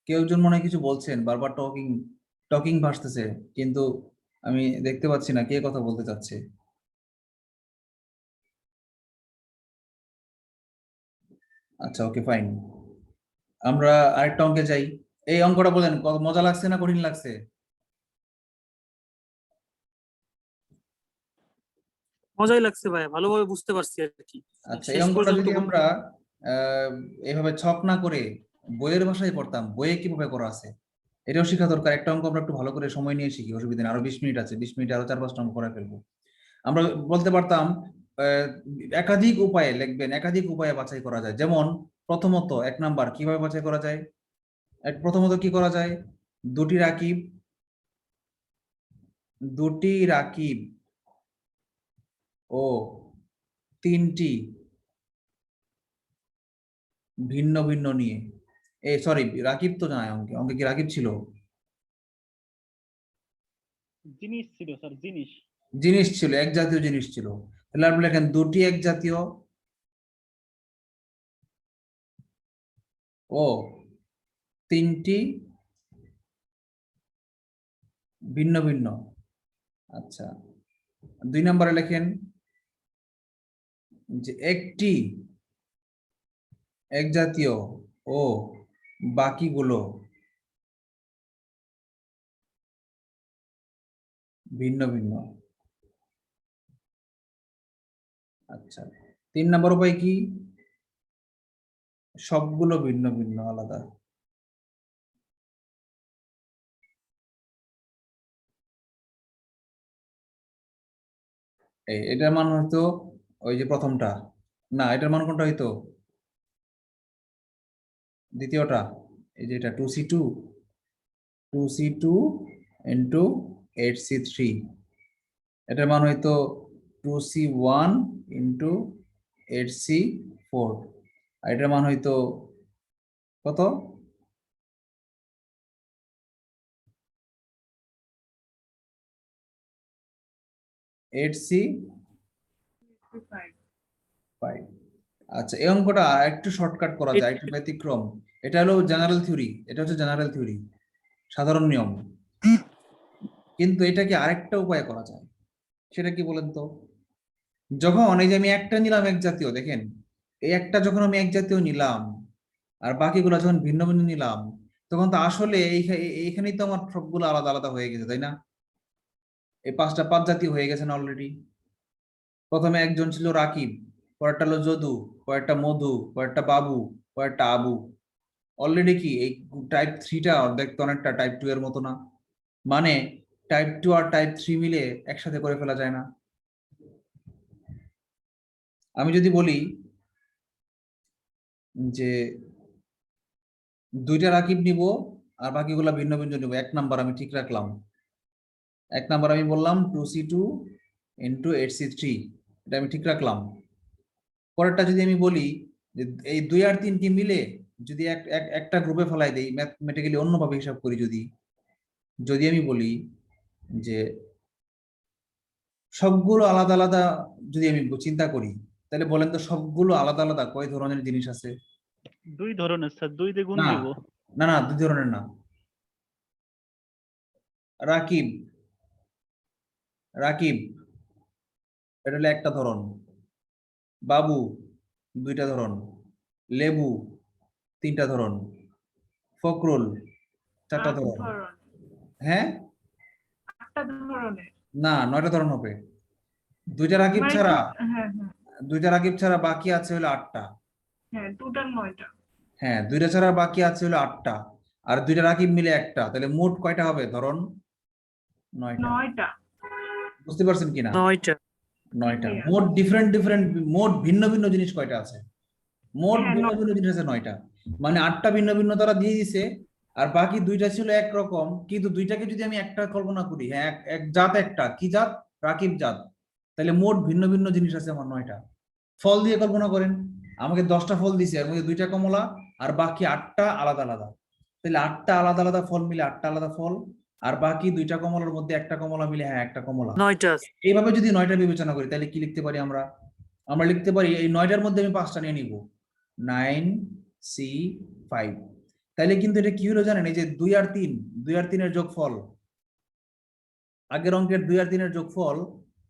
কেউ একজন মনে হয় কিছু বলছেন, বারবার টকিং টকিং ভাসতেছে, কিন্তু আমি দেখতে পাচ্ছি না কে কথা বলতে চাচ্ছে। আচ্ছা, ওকে ফাইন, আমরা আরেকটা অঙ্কে যাই। এই অঙ্কটা বলেন, কত মজা লাগছে না কঠিন লাগছে? মজাই লাগছে ভাই, ভালোভাবে বুঝতে পারছি আর কি। আচ্ছা, এই শেষ অঙ্কটা পর্যন্ত যদি আমরা এভাবে ছক না করে বইয়ের ভাষায় পড়তাম, বইয়ে কিভাবে করা আছে এটাও শেখা দরকার। একটা অঙ্ক আমরা একটু ভালো করে সময় নিয়ে শিখি, অসুবিধা নেই। আরো 20 মিনিট আছে, 20 মিনিটে আরো 4-5টা অঙ্ক করে ফেলবো। আমরা বলতে পারতাম একাধিক উপায়ে লিখবেন, একাধিক উপায়ে বাছাই করা যায়। যেমন প্রথমত 1 নাম্বার কিভাবে বাছাই করা যায়? প্রথমত কি করা যায়, দুটি রাকিব ও 3টি ভিন্ন ভিন্ন নিয়ে, সরি রাকিব তো নয়, অঙ্কে অঙ্কে কি রাকিব ছিল? জিনিস ছিল স্যার, জিনিস। জিনিস ছিল, এক জাতীয় জিনিস ছিল। তাহলে আপনি লেখেন দুটি এক জাতীয় ও তিনটি ভিন্ন ভিন্ন। আচ্ছা, 2 নম্বরে লেখেন যে একটি এক জাতীয় ও বাকিগুলো ভিন্ন ভিন্ন। আচ্ছা, 3 নম্বর উপায় কি? সবগুলো ভিন্ন ভিন্ন আলাদা। এটার মান হয়তো ওই যে প্রথমটা, না এটার মান কোনটা হইতো? দ্বিতীয়টা, এই যে এটা 2C2 ইন্টু 8C3, এটার মান হয়তো 2C1 ইন্টু 8C4, আর এটার মান হয়তো কত? 8C5। আচ্ছা, এই অঙ্কটা একটু শর্টকাট করা যায়, একটু ব্যতিক্রম। এটা হলো জেনারেল থিওরি, এটা হচ্ছে জেনারেল থিওরি, সাধারণ নিয়ম। কিন্তু এটাকে আরেকটা উপায় করা যায়, সেটা কি বলেন তো? যখন এই যে আমি একটা নিলাম এক জাতীয়, দেখেন এই একটা যখন আমি এক জাতীয় নিলাম আর বাকিগুলো যখন ভিন্ন ভিন্ন নিলাম, তখন তো আসলে এইখানেই তো আমার সবগুলো আলাদা আলাদা হয়ে গেছে, তাই না? এই 5 জাতীয় হয়ে গেছে না অলরেডি? প্রথমে একজন ছিল রাকিব, পরেরটা হলো যদু, পরেরটা মধু, পরেরটা বাবু, পরেরটা আবু। অলরেডি কি এই টাইপ 3টা দেখতে অনেকটা টাইপ 2 এর মতো না? মানে টাইপ 2 আর টাইপ 3 মিলে একসাথে করে ফেলা যায় না? আমি যদি বলি যে 2টা রাকিব নিব আর বাকিগুলা ভিন্ন ভিন্ন নিব, 1 নাম্বার আমি ঠিক রাখলাম। 1 নাম্বার আমি বললাম 2C2 ইন্টু 8C3, এটা আমি ঠিক রাখলাম। পরেরটা যদি আমি বলি যে এই 2 আর 3 কি মিলে যদি একটা গ্রুপে ফেলাই দেই, ম্যাথমেটিক্যালি অন্যভাবে হিসাব করি, যদি আমি বলি যে সবগুলো আলাদা আলাদা, যদি আমি চিন্তা করি, তাহলে বলেন তো সবগুলো আলাদা আলাদা কয় ধরনের জিনিস আছে? 2 ধরনের স্যার, 2 দিয়ে গুণ না দিব। না না, 2 ধরনের না। রাকিব রাকিব এটা হলো একটা ধরন, বাবু 2টা ধরন, লেবু 3টা ধরন, ফকরুল 4টা ধরন। হ্যাঁ, 8টা ধরনের। না 9টা ধরন হবে। 2টা রাকিব মানে ছাড়া, হ্যাঁ 2টা রাকিব ছাড়া বাকি আছে হলো 8টা। হ্যাঁ, টোটাল 9টা। হ্যাঁ, 2টা ছাড়া বাকি আছে হলো 8টা, আর 2টা রাকিব মিলে একটা, তাহলে মোট কয়টা হবে ধরন? 9টা। বুঝতে পারছেন কিনা? 9টা। 9টা। মোট ডিফারেন্ট মোট ভিন্ন ভিন্ন জিনিস কয়টা আছে? মোট হ্যাঁ, ভিন্ন ভিন্ন জিনিস আছে 9টা। মানে 8টা ভিন্ন ভিন্ন তারা দিয়ে দিছে, আর বাকি 2টা ছিল একরকম, কিন্তু 2টাকে যদি আমি একটা কল্পনা করি, হ্যাঁ এক জাত, একটা কি জাত? রাকিব জাত। তাহলে মোট ভিন্ন ভিন্ন জিনিস আছে আমার 9টা। ফল দিয়ে কল্পনা করেন, আমাকে 10টা ফল দিছে, এর মধ্যে 2টা কমলা আর বাকি 8টা আলাদা আলাদা। তাহলে 8টা আলাদা আলাদা ফল মিলে 8টা আলাদা ফল, আর বাকি 2টা কমলার মধ্যে একটা কমলা মিলে হ্যাঁ একটা কমলা। 9টা। এইভাবে যদি 9টা বিবেচনা করি, তাহলে কি লিখতে পারি আমরা? আমরা লিখতে পারি এই 9টার মধ্যে আমি 5টা নিয়ে নিব, 9C5। তাইলে কিন্তু এটা কি হলো জানেন? এই যে 2 আর 3 এর যোগফল, আগের অঙ্কের 2 আর 3 এর যোগফল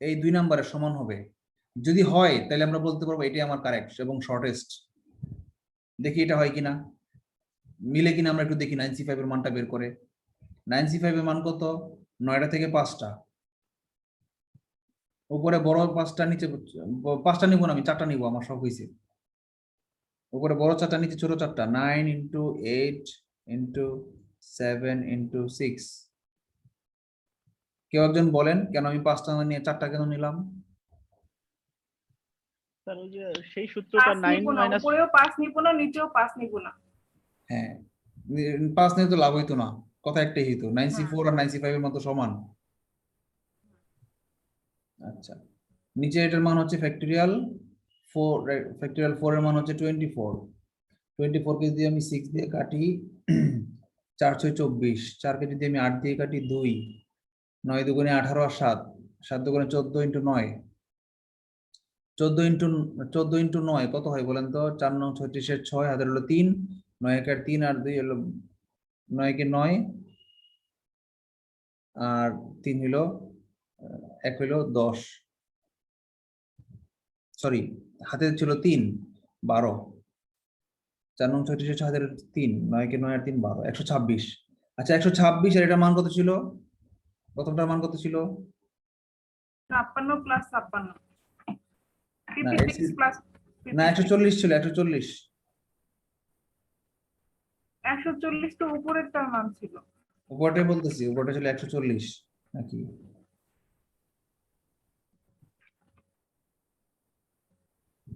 এই 2 নম্বরের সমান হবে। যদি হয় তাহলে আমরা বলতে পারবো এটাই আমার কারেক্ট এবং শর্টেস্ট। দেখি এটা হয় কিনা, মিলে কিনা আমরা একটু দেখি 9C5 এর মানটা বের করে। 9C5 এর মান কত? 9টা থেকে 5টা, উপরে বড় 5টা, নিচে 5টা নিব না, আমি 4টা নিব, আমার শখ হয়েছে। উপরে বড় 4টা, নিচে ছোট 4টা। 9 ইন্টু 8 ইন্টু 7 ইন্টু 6। কেউ একজন বলেন কেন আমি 5টা না নিয়ে 4টা কেন নিলাম? স্যার ওই যে সেই সূত্রটা 9 মাইনাস, উপরেও 5 নিব না, নিচেও 5 নিব না। হ্যাঁ, 5 নিয়ে তো লাভ হইতো না, কথা একটাই হইতো, 9C4 আর 9C5 এর মতো সমান। আচ্ছা, নিচে এটার মান হচ্ছে ফ্যাক্টরিয়াল 4, ফ্যাক্টরিয়াল 4 এর মান হচ্ছে 24। 24 কে যদি আমি 6 দিয়ে কাটি 4 6 24, 4 কে যদি আমি 8 দিয়ে কাটি 2, 9 দুগুণে 18 আর 7, 7 দুগুণে 14 ইন্টু 9, 14 ইন্টু 9 কত হয় বলেন তো? 4 9 36 6, হাতের হলো 3, 9 একে 3 আর 2 হলো 9 কে 9 আর 3 হলো 1 হলো 10, সরি হাতে ছিল 3, 12, 4 নং 36 হাতের 3, 9 কে 9 আর 3 12, 126। আচ্ছা 126 আর এটা মান কত ছিল? প্রথমটার মান কত ছিল? 56 প্লাস 56 না 56 প্লাস না 140 ছিল, 140। 140 তো উপরেরটার মান ছিল। উপরটাই বলতেছি, উপরটা ছিল 140 নাকি?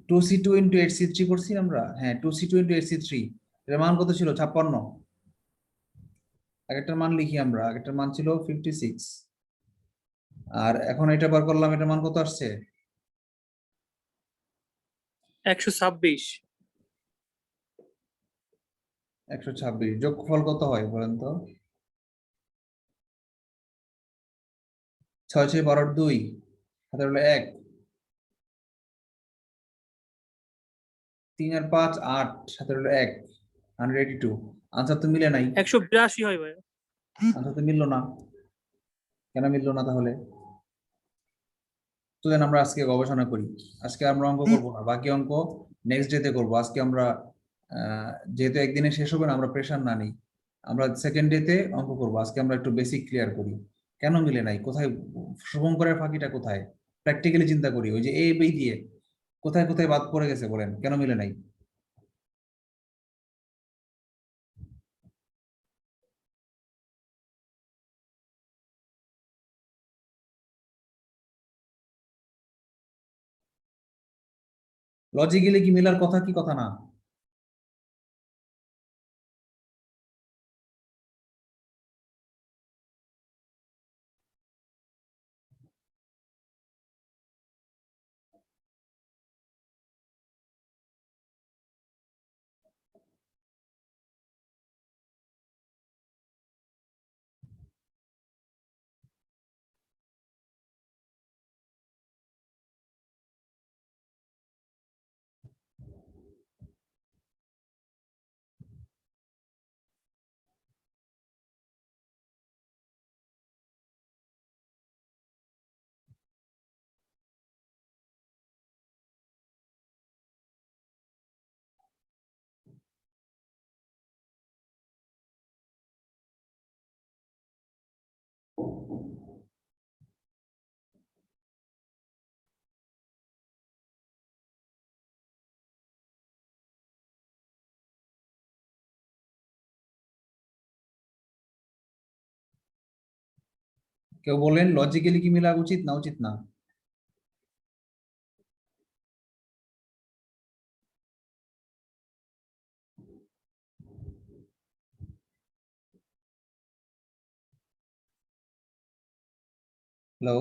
Two C two into 8C3 করছি আমরা, হ্যাঁ 2C2 ইন্টু 8C3, এর মান কত ছিল? 56। আগেরটার মান লিখি আমরা, আগেরটার মান ছিল 56, আর এখন এটা বার করলাম, এটার মান কত আসছে? 126। 126। যোগফল কত হয় বলেন তো? 6 6 12 2, হাতে হলো 1, 3 আর 5 8, হাতে হলো 1, 182। আনসার তো মিলে নাই, 182 হয় ভাই। আনসার তো মিললো না। কেন মিললো না তাহলে? চলেন আমরা আজকে গবেষণা করি। আজকে আমরা অঙ্ক করবো না, বাকি অঙ্ক নেক্সট ডে তে করবো। আজকে আমরা যেহেতু একদিনে শেষ হবে না, আমরা প্রেশার না নিই, আমরা সেকেন্ড ডে তে অঙ্ক করবো। আজকে আমরা একটু বেসিক ক্লিয়ার করি, কেন মিলে নাই, কোথায় শুভঙ্করের ফাঁকিটা কোথায়, প্র্যাকটিক্যালি চিন্তা করি। ওই যে এ বি দিয়ে কোথায় কোথায় বাদ পড়ে গেছে, বলেন কেন মিলে নাই? লজিক্যালি কি মিলার কথা কি কথা না? কেউ বলেন লজিক্যালি কি মিলা উচিত না উচিত না? হ্যালো,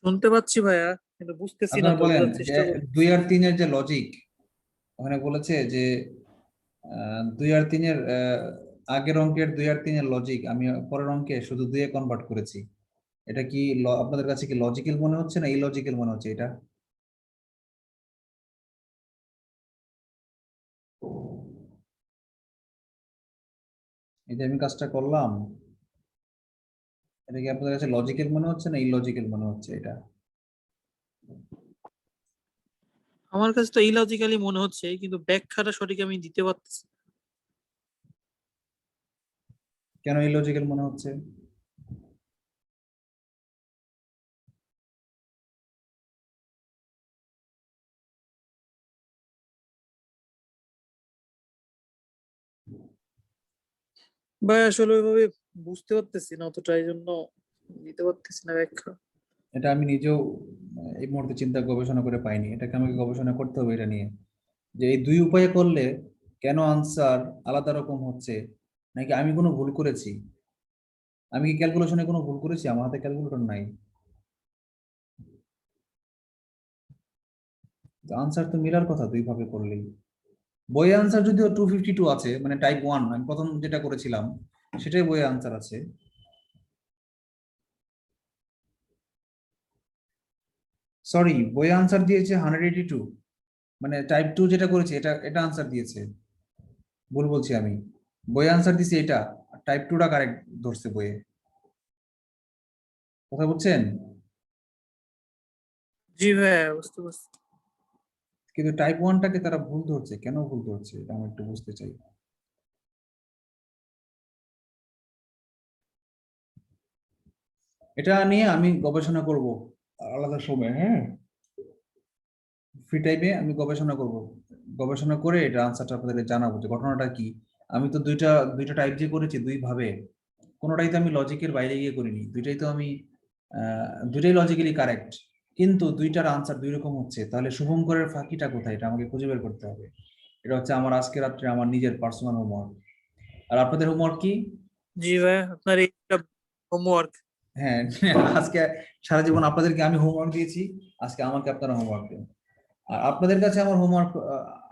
শুনতে পাচ্ছি ভাইয়া, কিন্তু বুঝতেছি না, আপনারা তো বলেন বোঝার যে চেষ্টা করছি। 2 আর 3 এর যে লজিক, ওখানে বলেছে যে 2 আর 3 এর আগের অঙ্কের 2 আর 3 এর লজিক আমি পরের অঙ্কে শুধু 2 এ কনভার্ট করেছি। এটা কি আপনাদের কাছে কি লজিক্যাল মনে হচ্ছে না ইলজিক্যাল মনে হচ্ছে এটা? এই যে আমি কাজটা করলাম, এটা কি আপনাদের কাছে লজিক্যাল মনে হচ্ছে না ইলজিক্যাল মনে হচ্ছে এটা? আমার কাছে তো ইলজিক্যালি মনে হচ্ছে, কিন্তু ব্যাখ্যাটা সঠিক আমি দিতে পারতেছি না। কেন ইলজিক্যাল মনে হচ্ছে? ভাই আসলে ওইভাবে বুঝতে পারতেছি না অতটা, এই জন্য দিতে পারতেছি না ব্যাখ্যা। এটা আমি নিজেও এই মুহূর্তে চিন্তা গবেষণা করে পাইনি, এটাকে আমাকে গবেষণা করতে হবে এটা নিয়ে, যে এই দুই উপায়ে করলে কেন আনসার আলাদা রকম হচ্ছে, নাকি আমি কোনো ভুল করেছি? আমি কি ক্যালকুলেশনে কোনো ভুল করেছি? আমার হাতে ক্যালকুলেটর নাই, আনসার তো মিলার কথা দুই ভাবে করলেই। বইয়ে আনসার যদিও 252 আছে, মানে টাইপ 1 আমি প্রথম যেটা করেছিলাম সেটাই বইয়ে আনসার আছে। সরি, বইয়ে আনসার দিয়েছে 182, মানে টাইপ 2 যেটা করেছে এটা এটা আনসার দিয়েছে, ভুল বলছি আমি, বইয়ে আনসার দিয়েছে এটা, টাইপ 2টা কারেক্ট ধরছে বইয়ে, কথা বুঝছেন? জি ভাইয়া, বুঝতে পারছি। কিন্তু টাইপ 1টাকে তারা ভুল ধরছে, কেন ভুল ধরছে এটা আমি একটু বুঝতে চাই। এটা নিয়ে আমি গবেষণা করব আলাদা সময়, হ্যাঁ, ফ্রি টাইমে আমি গবেষণা করব, গবেষণা করে এটা আনসারটা আপনাদের জানাবো যে ঘটনাটা কি। আমি তো দুইটা দুইটা টাইপ যে করেছি দুই ভাবে, কোনোটাই তো আমি লজিকের বাইরে গিয়ে করিনি, দুইটাই তো আমি দুইটাই লজিক্যালি কারেক্ট, কিন্তু দুইটার আনসার দুই রকম হচ্ছে, তাহলে শুভঙ্করের ফাঁকিটা কোথায় এটা আমাকে খুঁজে বের করতে হবে। এটা হচ্ছে আমার আজকে রাত্রে আমার নিজের পার্সোনাল হোমওয়ার্ক। আর আপনাদের হোমওয়ার্ক কি? জি ভাইয়া, আপনার এইটা হোমওয়ার্ক। হ্যাঁ, আজকে সারা জীবন আপনাদেরকে আমি হোমওয়ার্ক দিয়েছি, আজকে আমাকে আপনারা হোমওয়ার্ক দেন। আর আপনাদের কাছে আমার হোমওয়ার্ক,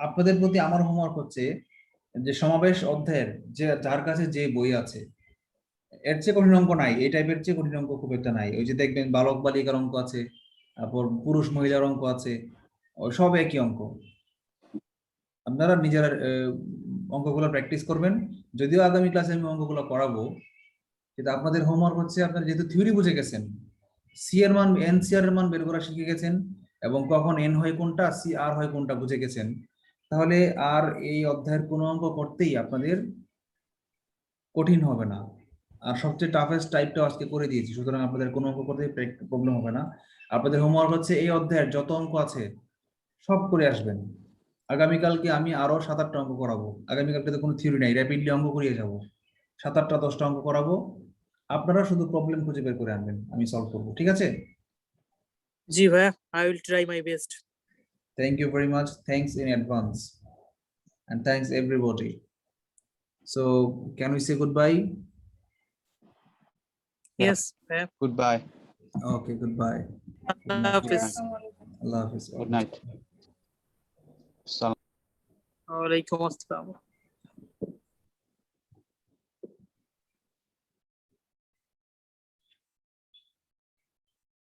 আপনাদের প্রতি আমার হোমওয়ার্ক হচ্ছে যে সমাবেশ অধ্যায়ের যে যার কাছে যে বই আছে, এর চেয়ে কঠিন অঙ্ক নাই, এই টাইপের চেয়ে কঠিন অঙ্ক খুব একটা নাই। ওই যে দেখবেন বালক বালিকার অঙ্ক আছে, তারপর পুরুষ মহিলার অঙ্ক আছে, ওই সব একই অঙ্ক। আপনারা নিজেরা অঙ্কগুলো প্র্যাকটিস করবেন, যদিও আগামী ক্লাসে আমি অঙ্কগুলো করাবো, কিন্তু আপনাদের হোমওয়ার্ক হচ্ছে আপনারা যেহেতু থিওরি বুঝে গেছেন, সি এর মান এনসিআর এর মান বের করা শিখে গেছেন, এবং কখন এন হয় কোনটা সি আর হয় কোনটা বুঝে গেছেন, তাহলে আর এই অধ্যায়ের কোনো অঙ্ক করতেই আপনাদের কঠিন হবে না। আর সবচেয়ে টাফেস্ট টাইপটা আজকে করে দিয়েছি, সুতরাং আপনাদের কোনো অঙ্ক করতে প্রবলেম হবে না। আপনাদের হোমওয়ার্ক হচ্ছে এই অধ্যায়ের যত অঙ্ক আছে সব করে আসবেন। আগামীকালকে আমি আরো 7-8টা অঙ্ক করাবো, আগামীকালকে তো কোনো থিওরি নাই, র্যাপিডলি অঙ্ক করিয়ে যাবো, 7-8টা 10টা অঙ্ক করাবো, আপনারা শুধু প্রবলেম খুঁজে বের করে আনবেন, আমি সলভ করবো, ঠিক আছে? জি ভাইয়া, I will try my best. Thank you very much. Thanks in advance. And thanks everybody. So, can we say goodbye? Yes ভাইয়া, Goodbye. Okay, goodbye. আল্লাহ হাফেজ। Allah Hafiz. Good night. Salam. ওয়ালাইকুম আসসালাম।